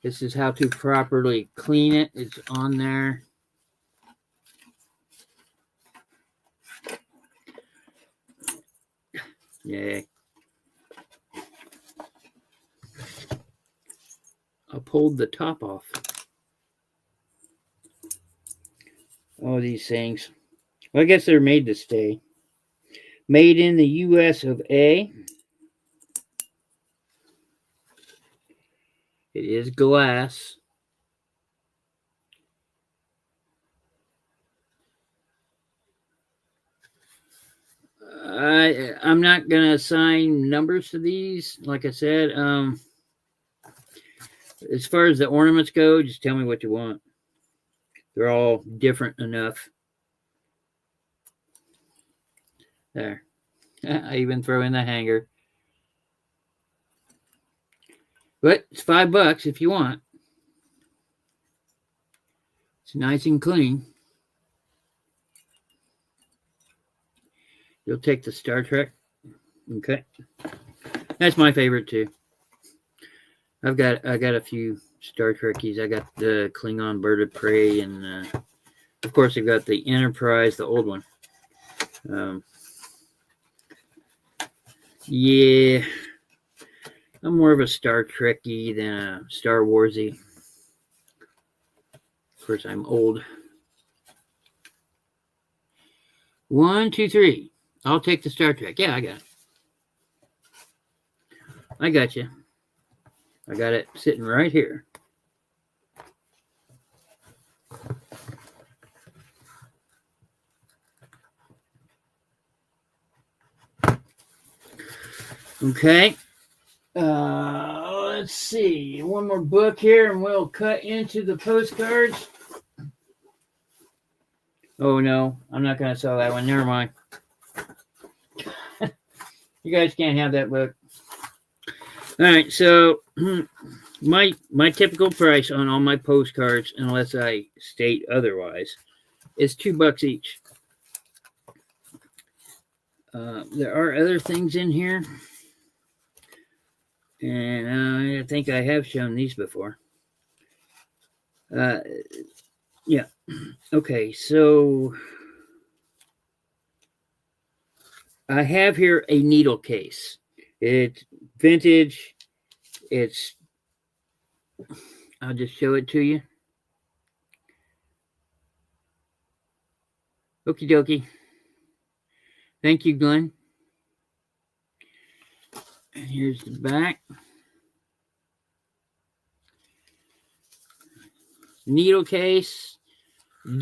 This is how to properly clean it. It's on there. Yay. I pulled the top off. Oh, these things. Well, I guess they're made to stay. Made in the US of A. It is glass. I'm not going to assign numbers to these. Like I said, as far as the ornaments go, just tell me what you want. They're all different enough. There. I even throw in the hanger. But it's $5 if you want. It's nice and clean. You'll take the Star Trek. Okay. That's my favorite too. I got a few Star Trekkies. I got the Klingon Bird of Prey, and of course I've got the Enterprise, the old one. Yeah, I'm more of a Star Trekkie than a Star Warsy. Of course, I'm old. 1, 2, 3. I'll take the Star Trek. Yeah, I got it. I got you. I got it sitting right here. Okay. Let's see. One more book here, and we'll cut into the postcards. Oh, no. I'm not going to sell that one. Never mind. You guys can't have that book. All right. So, my typical price on all my postcards, unless I state otherwise, is $2 each. There are other things in here. And I think I have shown these before. Yeah. Okay, so I have here a needle case. It's vintage. I'll just show it to you. Okie dokie. Thank you, Glenn. And here's the back. Needle case.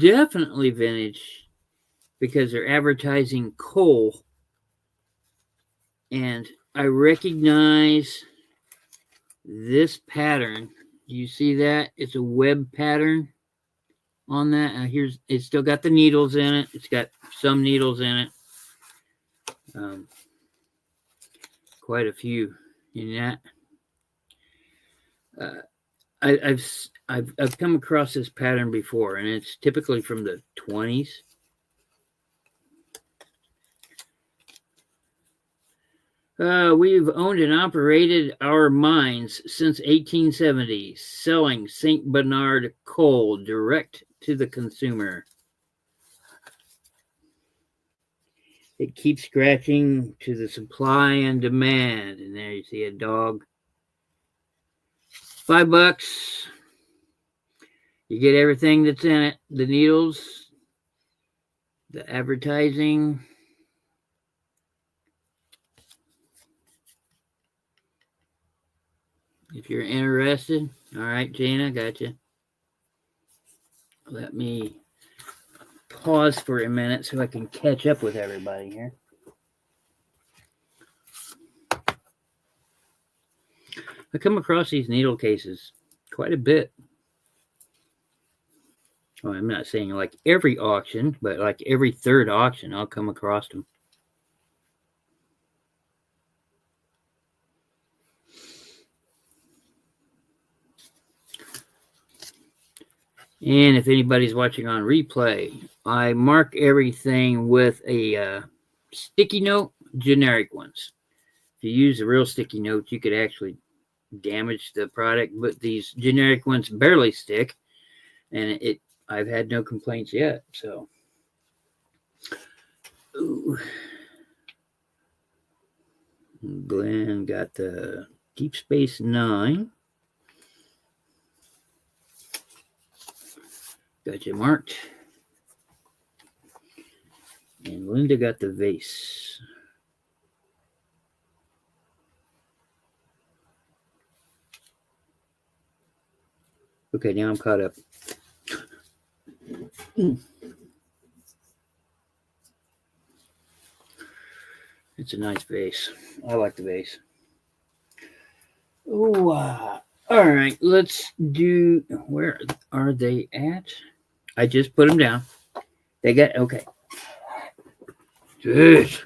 Definitely vintage because they're advertising coal. And I recognize this pattern. Do you see that? It's a web pattern on that. And it's still got the needles in it. It's got some needles in it. Quite a few in that. I've come across this pattern before, and it's typically from the 20s. We've owned and operated our mines since 1870, selling St. Bernard coal direct to the consumer. It keeps scratching to the supply and demand. And there you see a dog. $5. You get everything that's in it. The needles, the advertising. If you're interested. All right, Gina, gotcha. Let me pause for a minute so I can catch up with everybody here. I come across these needle cases quite a bit. Well, I'm not saying like every auction, but like every third auction, I'll come across them. And if anybody's watching on replay, I mark everything with a sticky note, generic ones. If you use the real sticky notes, you could actually damage the product, but these generic ones barely stick, and I've had no complaints yet. So, ooh. Glenn got the Deep Space Nine. Got you marked. And Linda got the vase. Okay, now I'm caught up. It's a nice vase. I like the vase. Oh, all right. Let's do. Where are they at? I just put them down. They got okay. Jeez.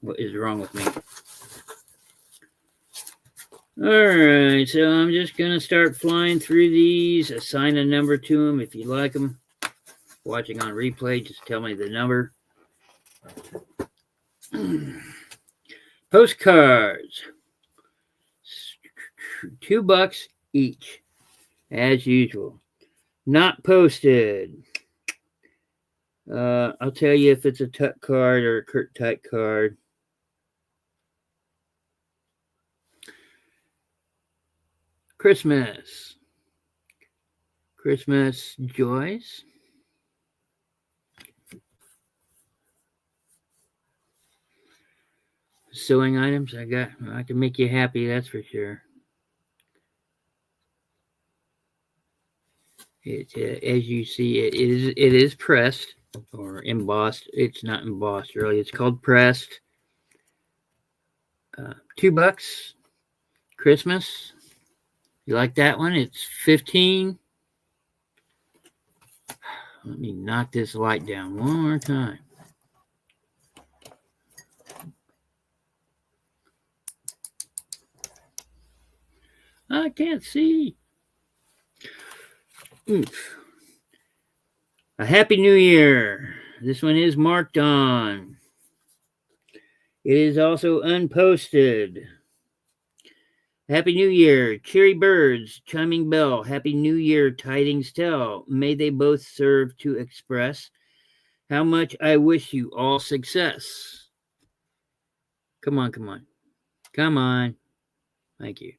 What is wrong with me? All right, so I'm just gonna start flying through these. Assign a number to them if you like them. Watching on replay, just tell me the number. Postcards, $2 each, as usual. Not posted. I'll tell you if it's a Tut card or a Kurt Tut card. Christmas joys. Sewing items. I can make you happy, that's for sure. As you see, it is pressed or embossed. It's not embossed really. It's called pressed. $2. Christmas. You like that one? It's 15. Let me knock this light down one more time. I can't see. Oof. A Happy New Year. This one is marked on. It is also unposted. Happy New Year. Cheery birds, chiming bell. Happy New Year, tidings tell. May they both serve to express how much I wish you all success. Come on, come on. Come on. Thank you.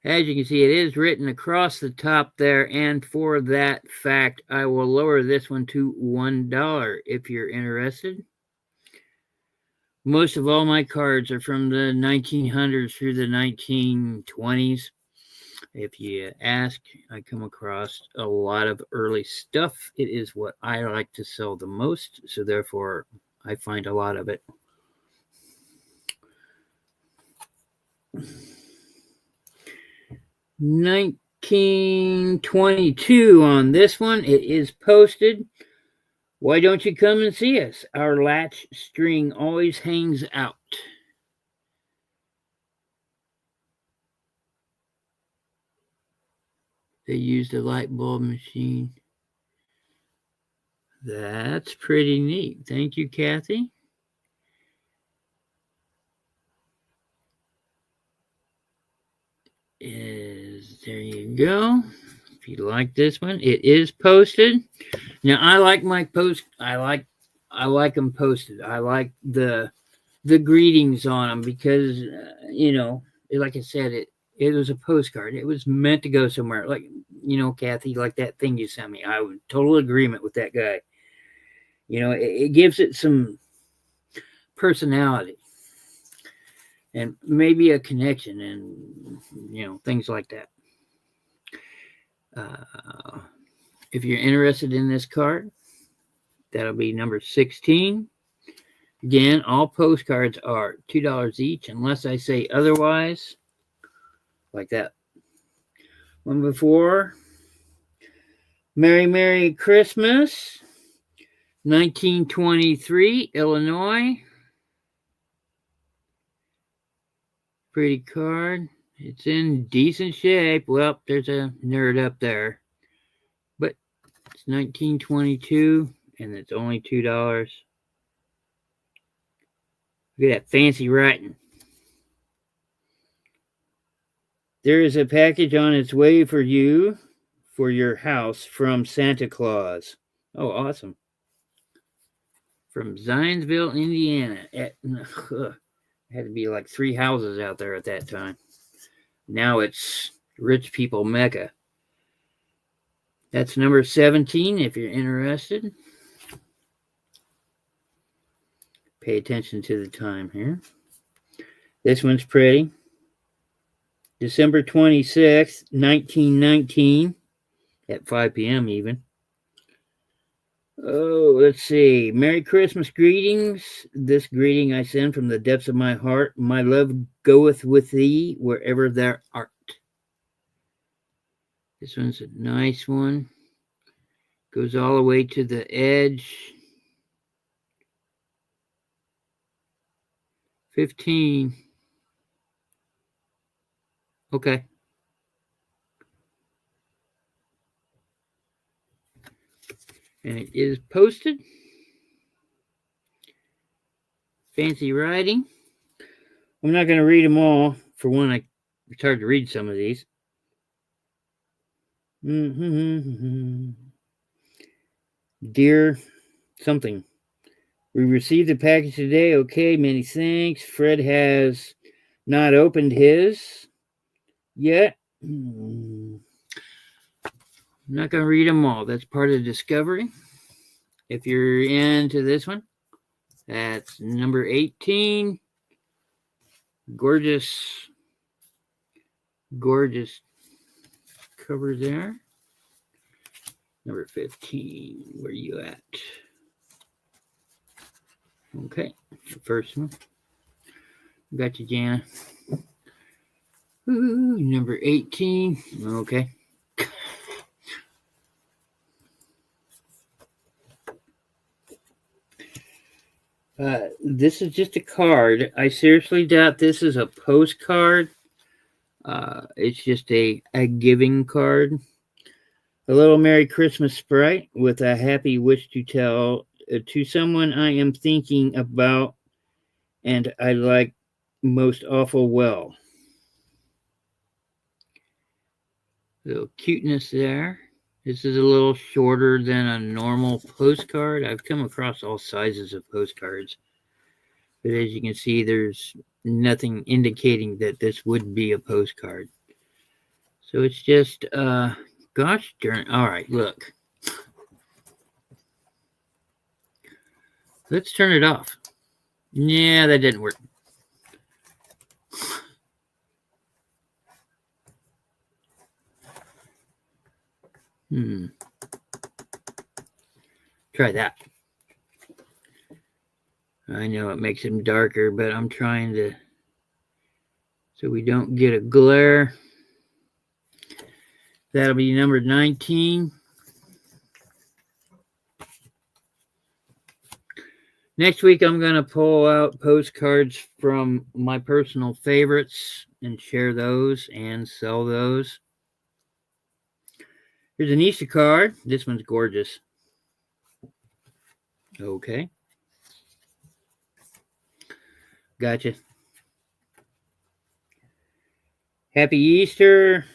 As you can see, it is written across the top there, and for that fact, I will lower this one to $1 if you're interested. Most of all my cards are from the 1900s through the 1920s. If you ask, I come across a lot of early stuff. It is what I like to sell the most, so therefore I find a lot of it. $19.22 on this one. It is posted. Why don't you come and see us? Our latch string always hangs out. They used a light bulb machine. That's pretty neat. Thank you, Kathy. There you go. If you like this one, it is posted. Now I like my post. I like them posted. I like the greetings on them because like I said, it was a postcard. It was meant to go somewhere. Like Kathy, like that thing you sent me. I was total agreement with that guy. It gives it some personality and maybe a connection and things like that. If you're interested in this card, that'll be number 16. Again, all postcards are $2 each unless I say otherwise. Like that one before. Merry Christmas, 1923, Illinois. Pretty card. It's in decent shape. Well, there's a nerd up there. It's 1922, and it's only $2. Look at that fancy writing. There is a package on its way for you for your house from Santa Claus. Oh, awesome. From Zionsville, Indiana. Had to be like 3 houses out there at that time. Now it's rich people Mecca. That's number 17 if you're interested. Pay attention to the time here. This one's pretty. December 26th, 1919, at 5 p.m. even. Oh, let's see. Merry Christmas greetings. This greeting I send from the depths of my heart. My love goeth with thee wherever thou art. This one's a nice one. Goes all the way to the edge. 15. Okay. And it is posted. Fancy writing. I'm not going to read them all. For one, it's hard to read some of these. Dear something. We received the package today. Okay, many thanks. Fred has not opened his yet. I'm not going to read them all. That's part of the discovery. If you're into this one, that's number 18. Gorgeous cover there. Number 15. Where are you at? Okay, the first one. Got you, Jana. Ooh, number 18. Okay. This is just a card. I seriously doubt this is a postcard. It's just a giving card. A little Merry Christmas sprite with a happy wish to tell to someone I am thinking about and I like most awful well. Little cuteness there. This is a little shorter than a normal postcard. I've come across all sizes of postcards. But as you can see, there's nothing indicating that this would be a postcard. So it's just, gosh darn. All right, look. Let's turn it off. Yeah, that didn't work. Try that. I know it makes them darker, but I'm trying to, so we don't get a glare. That'll be number 19. Next week, I'm going to pull out postcards from my personal favorites and share those and sell those. Here's an Easter card. This one's gorgeous. Okay. Gotcha. Happy Easter.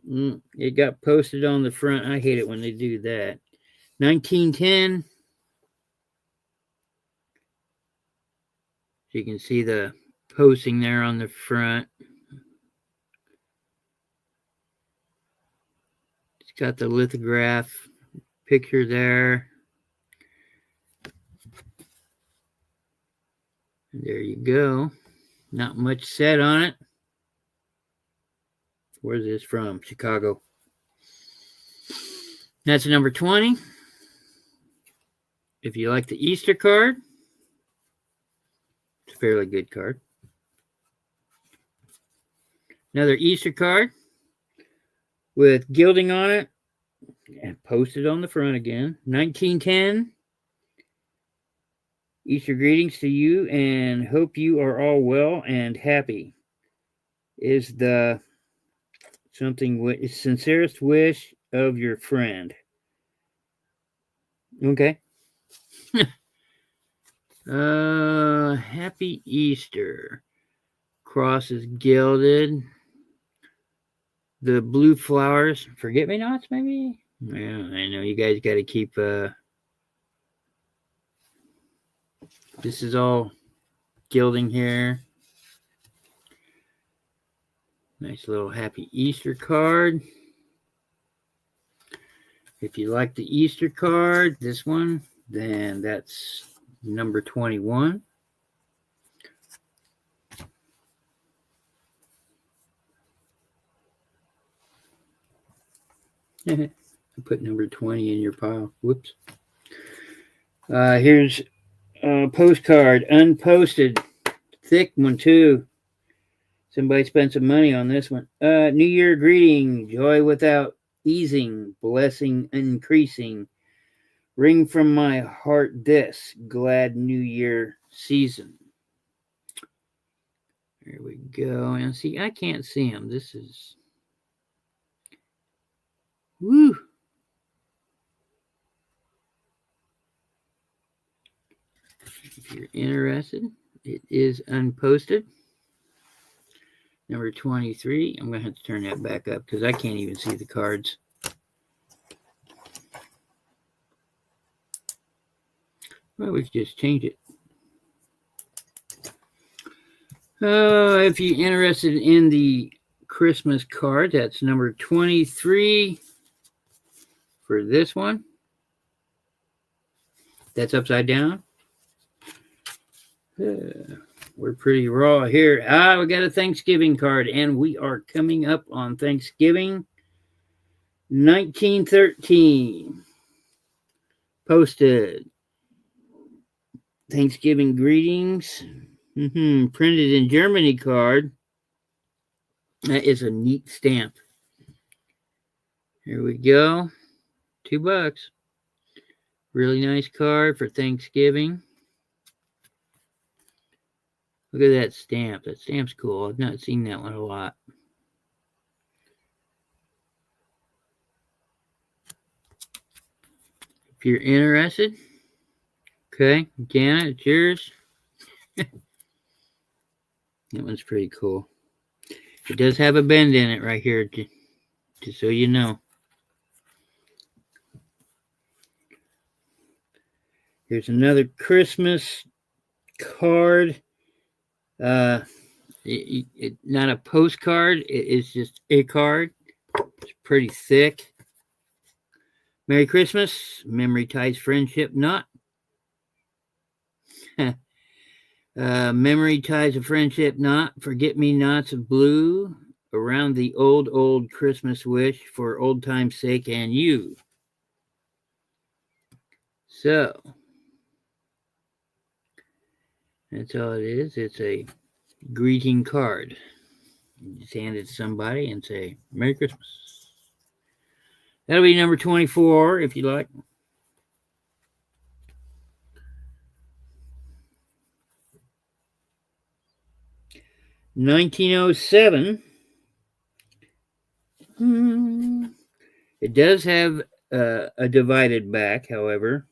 It got posted on the front. I hate it when they do that. 1910. So you can see the posting there on the front. It's got the lithograph picture there. And there you go. Not much said on it. Where's this from? Chicago. That's number 20. If you like the Easter card, it's a fairly good card. Another Easter card with gilding on it and posted on the front again. 1910. Easter greetings to you and hope you are all well and happy. Is the something with sincerest wish of your friend. Okay. Happy Easter. Cross is gilded. The blue flowers. Forget-me-nots, maybe? Yeah, I know you guys got to keep. This is all gilding here. Nice little Happy Easter card. If you like the Easter card, this one, then that's number 21. I put number 20 in your pile. Whoops. Here's a postcard, unposted. Thick one, too. Somebody spent some money on this one. New Year greeting. Joy without easing. Blessing increasing. Ring from my heart this. Glad New Year season. There we go. And see, I can't see them. This is... Woo! If you're interested, it is unposted. Number 23. I'm going to have to turn that back up because I can't even see the cards. Well, we could just change it. If you're interested in the Christmas card, that's number 23 for this one. That's upside down. We're pretty raw here. We got a Thanksgiving card, and we are coming up on Thanksgiving 1913. Posted. Thanksgiving greetings. Printed in Germany card. That is a neat stamp. Here we go. $2. Really nice card for Thanksgiving. Look at that stamp. That stamp's cool. I've not seen that one a lot. If you're interested, okay, Jana, it's yours. That one's pretty cool. It does have a bend in it right here, just so you know. Here's another Christmas card. Not a postcard. It's just a card. It's pretty thick. Merry Christmas. Memory ties friendship knot. Memory ties a friendship knot. Forget-me-nots of blue around the old Christmas wish for old time's sake and you. So that's all it is. It's a greeting card. You just hand it to somebody and say, Merry Christmas. That'll be number 24 if you like. $1907. It does have a divided back, however.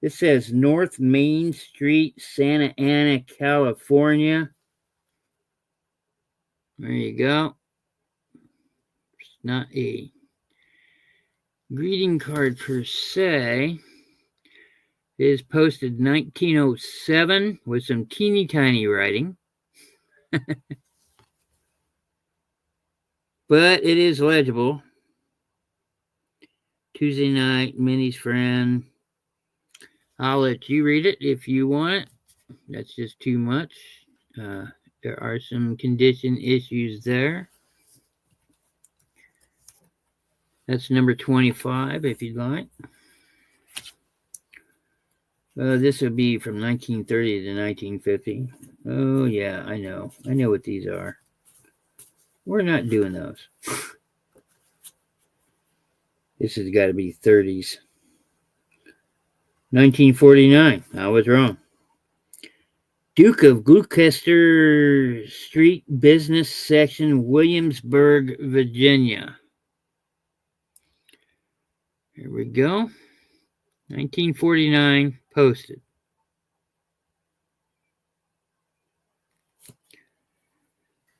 This says North Main Street, Santa Ana, California. There you go. It's not a greeting card per se. It is posted 1907 with some teeny tiny writing. But it is legible. Tuesday night, Minnie's friend. I'll let you read it if you want it. That's just too much. There are some condition issues there. That's number 25 if you'd like. This would be from 1930 to 1950. Oh, yeah, I know. I know what these are. We're not doing those. This has got to be 30s. 1949. I was wrong. Duke of Gloucester Street Business Section, Williamsburg, Virginia. Here we go. 1949 posted.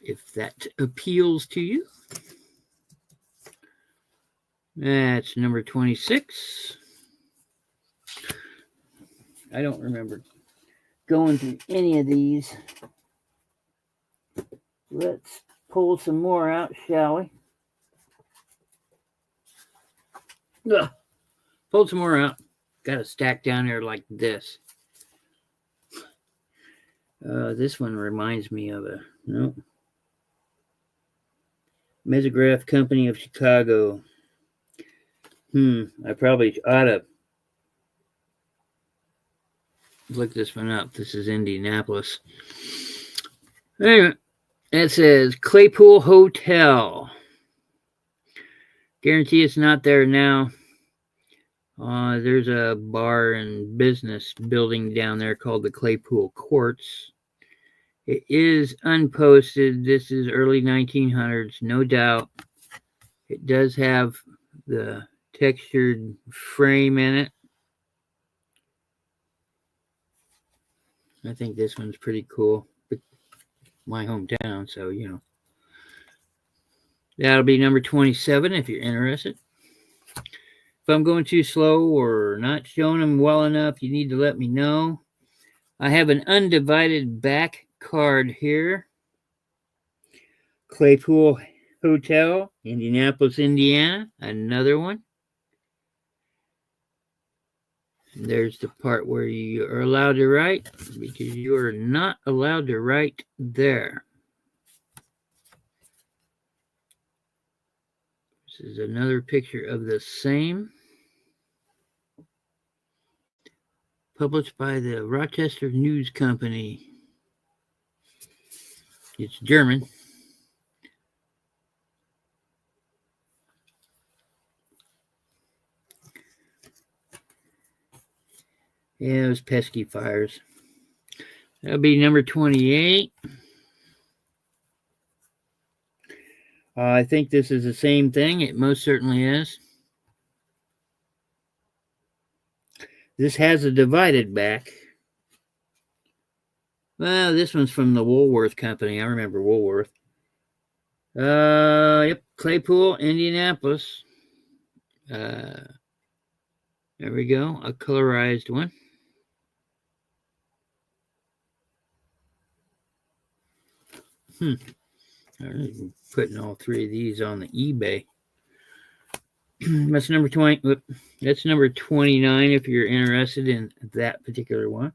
If that appeals to you. That's number 26. I don't remember going through any of these. Let's pull some more out, shall we? Ugh. Pull some more out. Got a stack down there like this. This one reminds me of a Mesograph Company of Chicago. I probably ought to look this one up. This is Indianapolis. Anyway, it says Claypool Hotel. Guarantee it's not there now. There's a bar and business building down there called the Claypool Courts. It is unposted. This is early 1900s, no doubt. It does have the textured frame in it. I think this one's pretty cool. My hometown, so you know. That'll be number 27 if you're interested. If I'm going too slow or not showing them well enough, you need to let me know. I have an undivided back card here. Claypool Hotel, Indianapolis, Indiana. Another one. And there's the part where you are allowed to write, because you are not allowed to write there. This is another picture of the same. Published by the Rochester News Company. It's German. Yeah, those pesky fires. That'll be number 28. I think this is the same thing. It most certainly is. This has a divided back. Well, this one's from the Woolworth Company. I remember Woolworth. Yep, Claypool, Indianapolis. There we go, a colorized one. I'm putting all three of these on the eBay. That's number 20. That's number 29 if you're interested in that particular one.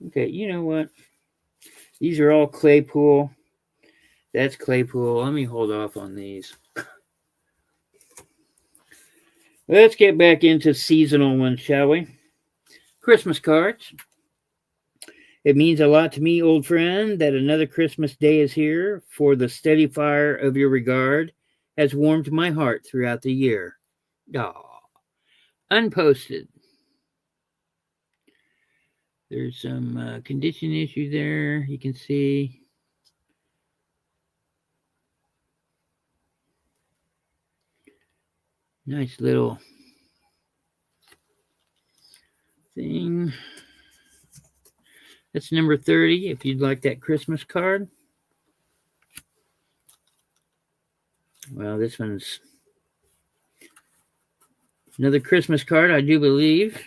Okay, you know what? These are all Claypool. That's Claypool. Let me hold off on these. Let's get back into seasonal ones, shall we? Christmas cards. It means a lot to me, old friend, that another Christmas day is here, for the steady fire of your regard has warmed my heart throughout the year. Aw. Unposted. There's some condition issue there, you can see. Nice little thing. That's number 30 if you'd like that Christmas card. Well, this one's another Christmas card, I do believe.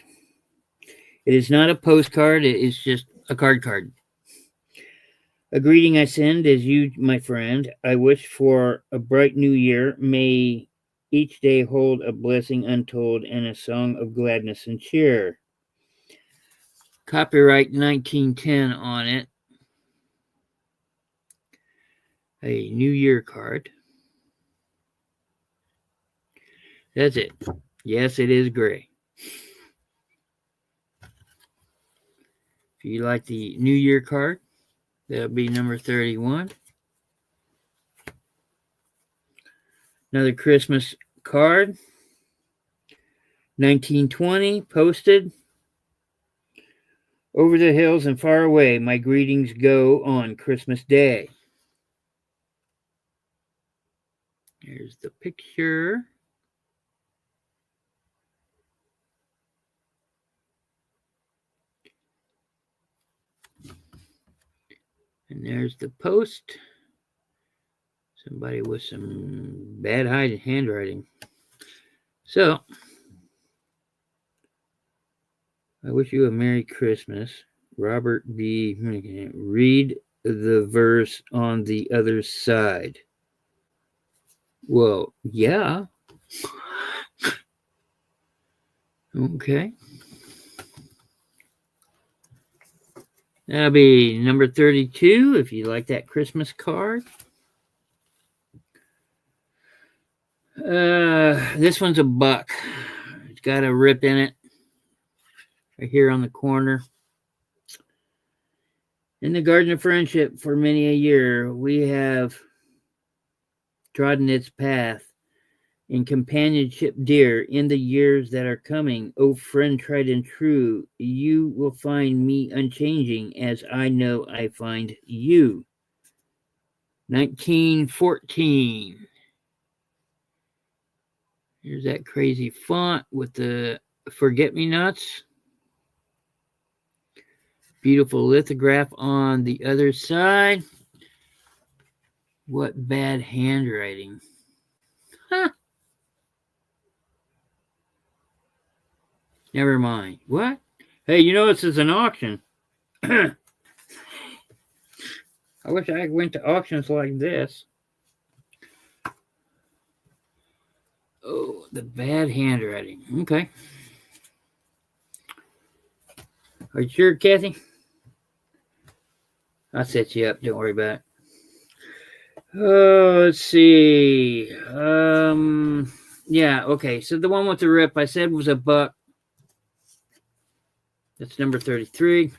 It is not a postcard, it is just a card. A greeting I send is you, my friend. I wish for a bright new year. May each day hold a blessing untold and a song of gladness and cheer. Copyright 1910 on it. A New Year card. That's it. Yes, it is gray. If you like the New Year card, that'll be number 31. Another Christmas card. 1920, posted. Over the hills and far away, my greetings go on Christmas Day. Here's the picture. And there's the post. Somebody with some bad handwriting. So, I wish you a Merry Christmas. Robert B. Read the verse on the other side. Well, yeah. Okay. That'll be number 32 if you like that Christmas card. This one's a buck. It's got a rip in it right here on the corner. In the garden of friendship for many a year, we have trodden its path in companionship dear. In the years that are coming, O friend tried and true, you will find me unchanging as I know I find you. 1914. Here's that crazy font with the forget-me-nots. Beautiful lithograph on the other side. What bad handwriting. Huh. Never mind. What? Hey, you know this is an auction. I wish I went to auctions like this. Oh, the bad handwriting. Okay. Are you sure, Kathy? I'll set you up. Don't worry about it. Oh, let's see. Yeah, okay. So the one with the rip I said was a buck. That's number 33.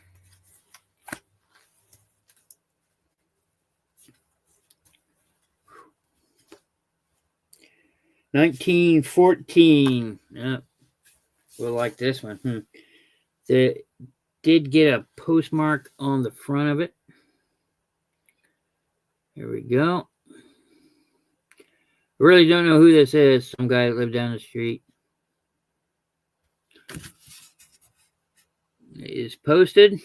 $19.14. We'll like this one. They did get a postmark on the front of it. Here we go. I really don't know who this is. Some guy that lived down the street. It is posted.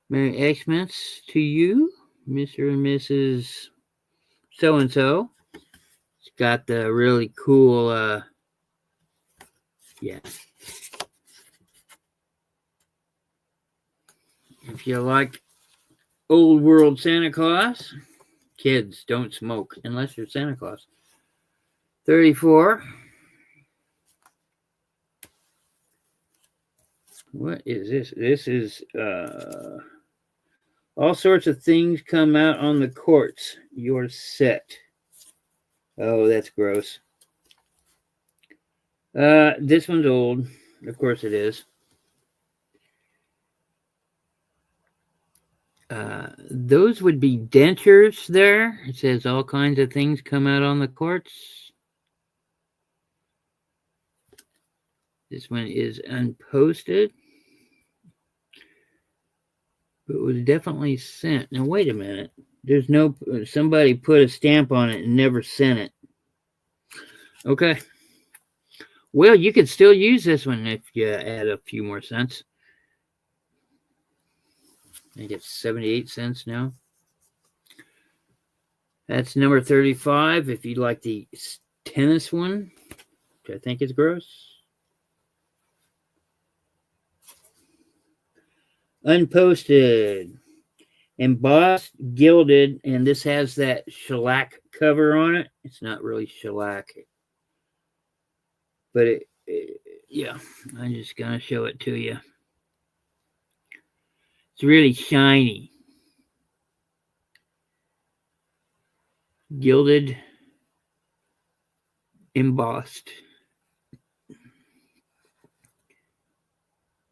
Merry Xmas to you, Mr. and Mrs. So-and-so. It's got the really cool, yeah. If you like old world Santa Claus, kids don't smoke unless you're Santa Claus. 34. What is this? This is all sorts of things come out on the courts. You're set. Oh, that's gross. This one's old. Of course it is. Those would be dentures there. It says all kinds of things come out on the courts. This one is unposted. It was definitely sent. Now, wait a minute. There's no, somebody put a stamp on it and never sent it. Okay. Well, you could still use this one if you add a few more cents. I think it's 78 cents now. That's number 35. If you'd like the tennis one, which I think is gross. Unposted, embossed, gilded, and this has that shellac cover on it. It's not really shellac, but yeah, I'm just gonna show it to you. It's really shiny, gilded, embossed.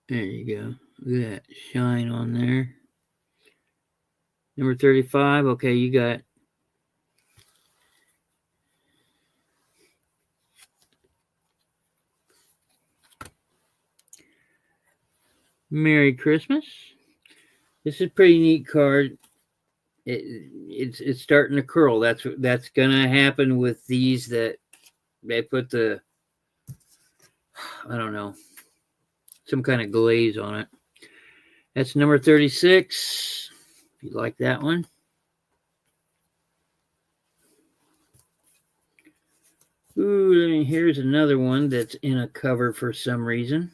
There you go. Look at that shine on there. Number 35. Okay, you got Merry Christmas. This is a pretty neat card. It's starting to curl. That's gonna happen with these that they put the, I don't know, some kind of glaze on it. That's number 36. If you like that one. Ooh, here's another one that's in a cover for some reason.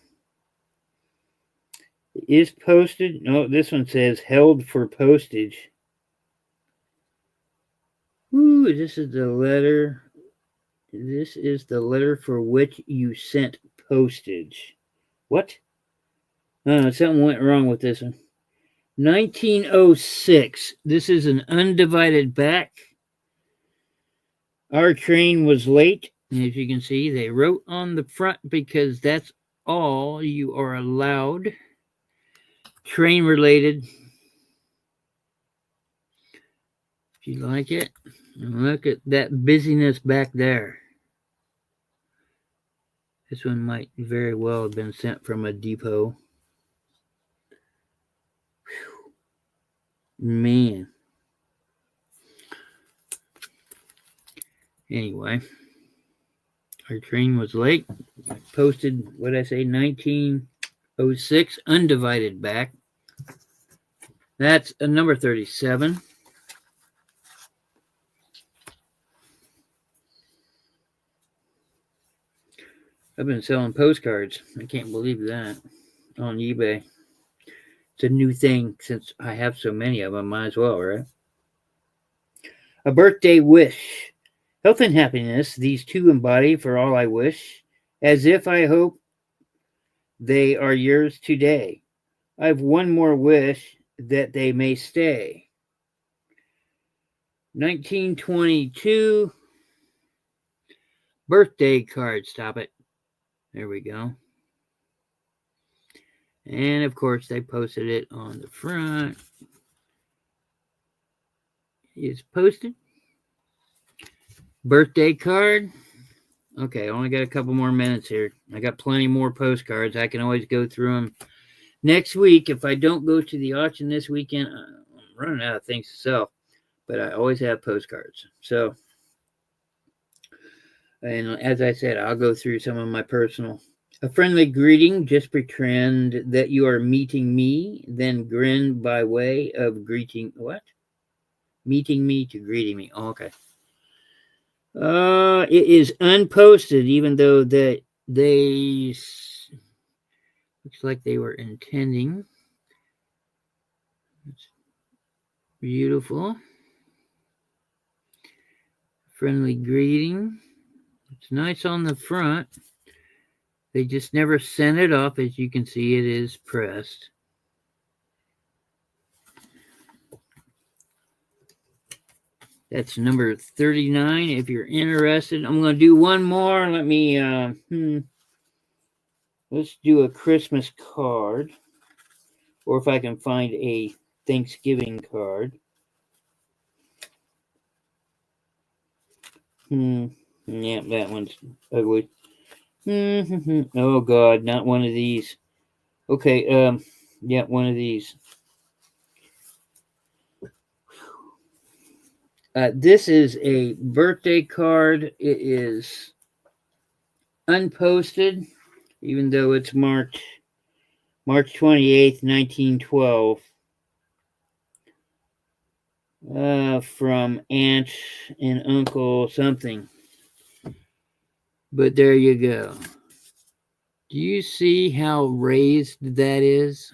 It is posted. No, this one says held for postage. Ooh, this is the letter. This is the letter for which you sent postage. What? Oh, something went wrong with this one. 1906. This is an undivided back. Our train was late. As you can see, they wrote on the front because that's all you are allowed. Train related. If you like it, look at that busyness back there. This one might very well have been sent from a depot. Whew. Man. Anyway, our train was late. I posted, what did I say, 1906, undivided back. That's a number 37. I've been selling postcards. I can't believe that on eBay. It's a new thing since I have so many of them. Might as well, right? A birthday wish. Health and happiness, these two embody for all I wish, as if I hope they are yours today. I've one more wish that they may stay. 1922 birthday card. Stop it. There we go. And of course, they posted it on the front. It's posted. Birthday card. Okay, only got a couple more minutes here. I got plenty more postcards. I can always go through them next week. If I don't go to the auction this weekend, I'm running out of things to sell. But I always have postcards. So, and as I said, I'll go through some of my personal. A friendly greeting, just pretend that you are meeting me, then grin by way of greeting. What? Meeting me to greeting me. Oh, okay. It is unposted, even though that they looks like they were intending. It's beautiful. Friendly greeting. It's nice on the front. They just never sent it off. As you can see, it is pressed. That's number 39. If you're interested, I'm going to do one more. Let me, let's do a Christmas card. Or if I can find a Thanksgiving card. Yeah, that one's ugly. Oh, God, not one of these. Okay, yeah, one of these. This is a birthday card. It is unposted, even though it's marked March 28th, 1912. From Aunt and Uncle something. But there you go. Do you see how raised that is?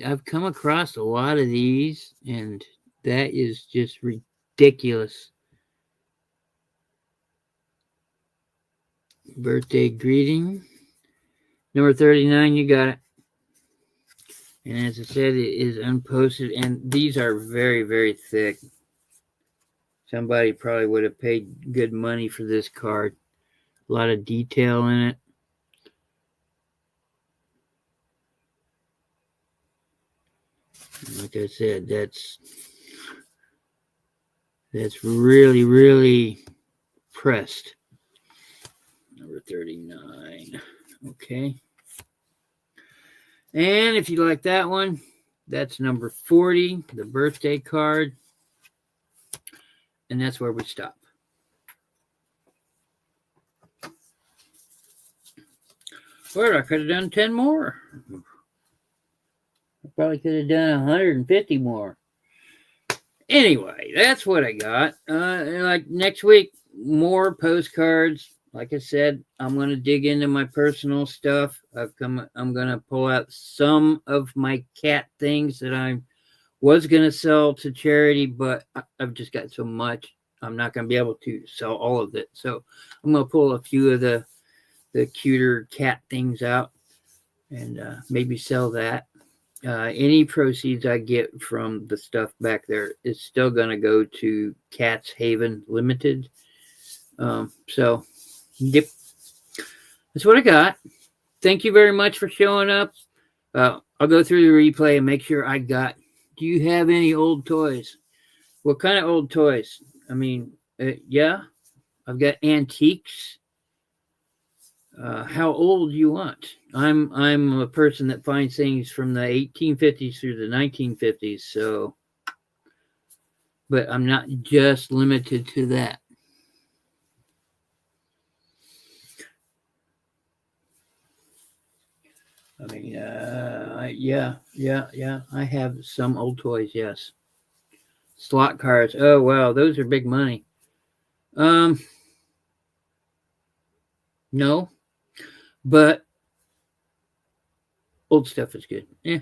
I've come across a lot of these, and that is just ridiculous. Birthday greeting. Number 39, you got it. And as I said, it is unposted, and these are very, very thick. Somebody probably would have paid good money for this card. A lot of detail in it. Like I said, that's really, really pressed. Number 39. Okay. And if you like that one, that's number 40, the birthday card. And that's where we stop. Well, I could have done 10 more. I probably could have done 150 more. Anyway, that's what I got. Like next week, more postcards. Like I said, I'm going to dig into my personal stuff. I'm going to pull out some of my cat things that I was going to sell to charity, but I've just got so much. I'm not going to be able to sell all of it. So I'm going to pull a few of the cuter cat things out and maybe sell that. Any proceeds I get from the stuff back there is still going to go to Cats Haven Limited. So, yep, that's what I got. Thank you very much for showing up. I'll go through the replay and make sure I got. Do you have any old toys? What kind of old toys? I mean, yeah, I've got antiques. How old you want? I'm a person that finds things from the 1850s through the 1950s. So, but I'm not just limited to that. I mean, yeah. I have some old toys. Yes, slot cars. Oh wow, those are big money. No, but old stuff is good. Yeah.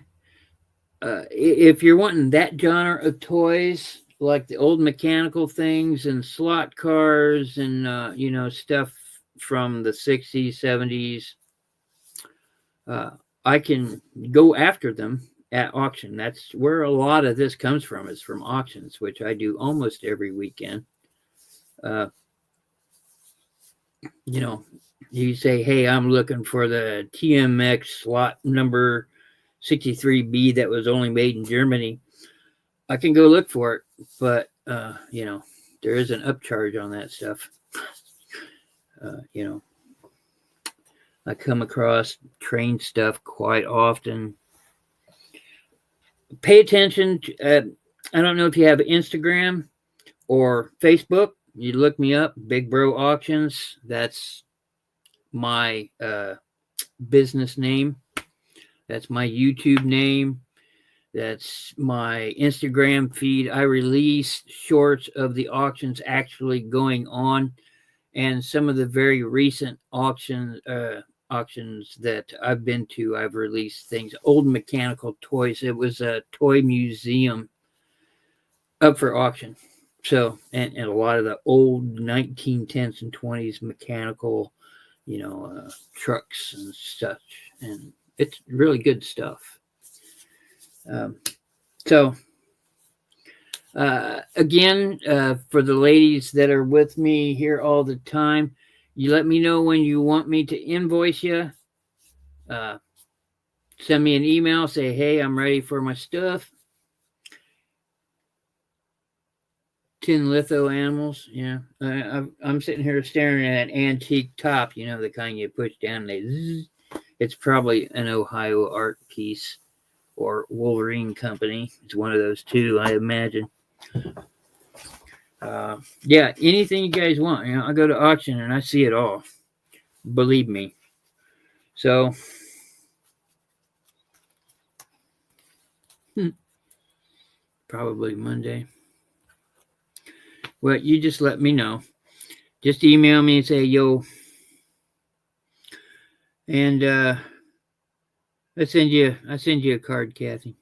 If you're wanting that genre of toys, like the old mechanical things and slot cars and stuff from the 60s, 70s, I can go after them at auction. That's where a lot of this comes from, is from auctions, which I do almost every weekend. You say, hey, I'm looking for the TMX slot number 63B that was only made in Germany. I can go look for it, but there is an upcharge on that stuff. I come across train stuff quite often. Pay attention. I don't know if you have Instagram or Facebook. You look me up, Big Bro Auctions. That's my business name. That's my YouTube name. That's my Instagram feed. I release shorts of the auctions actually going on, and some of the very recent auctions that I've been to. I've released things, old mechanical toys. It was a toy museum up for auction. So, and a lot of the old 1910s and 20s mechanical, trucks and such, and it's really good stuff. Again, for the ladies that are with me here all the time, you let me know when you want me to invoice you. Send me an email, say, hey, I'm ready for my stuff. Tin litho animals. Yeah. I'm sitting here staring at an antique top, the kind you push down and it's probably an Ohio art piece or Wolverine Company. It's one of those two, I imagine. Yeah, anything you guys want. I go to auction and I see it all. Believe me. So, probably Monday. Well, you just let me know. Just email me and say, yo. And I send you a card, Kathy.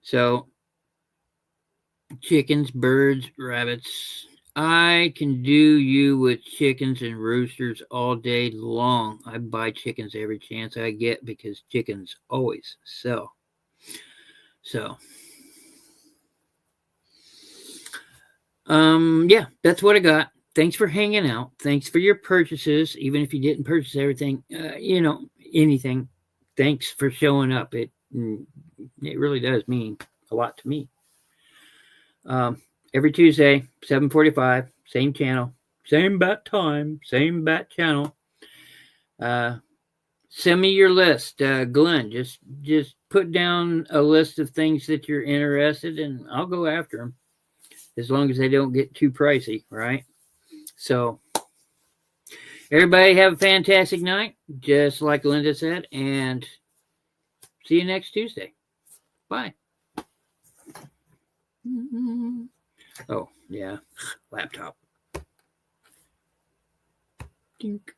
So, chickens, birds, rabbits. I can do you with chickens and roosters all day long. I buy chickens every chance I get because chickens always sell. So, yeah, that's what I got. Thanks for hanging out. Thanks for your purchases, even if you didn't purchase everything. Anything. Thanks for showing up. It really does mean a lot to me. Every Tuesday, 7:45, same channel, same bat time, same bat channel. Send me your list, Glenn. Just put down a list of things that you're interested in. I'll go after them, as long as they don't get too pricey, right? So, everybody have a fantastic night, just like Linda said, and see you next Tuesday. Bye. Oh, yeah. Laptop. Dink.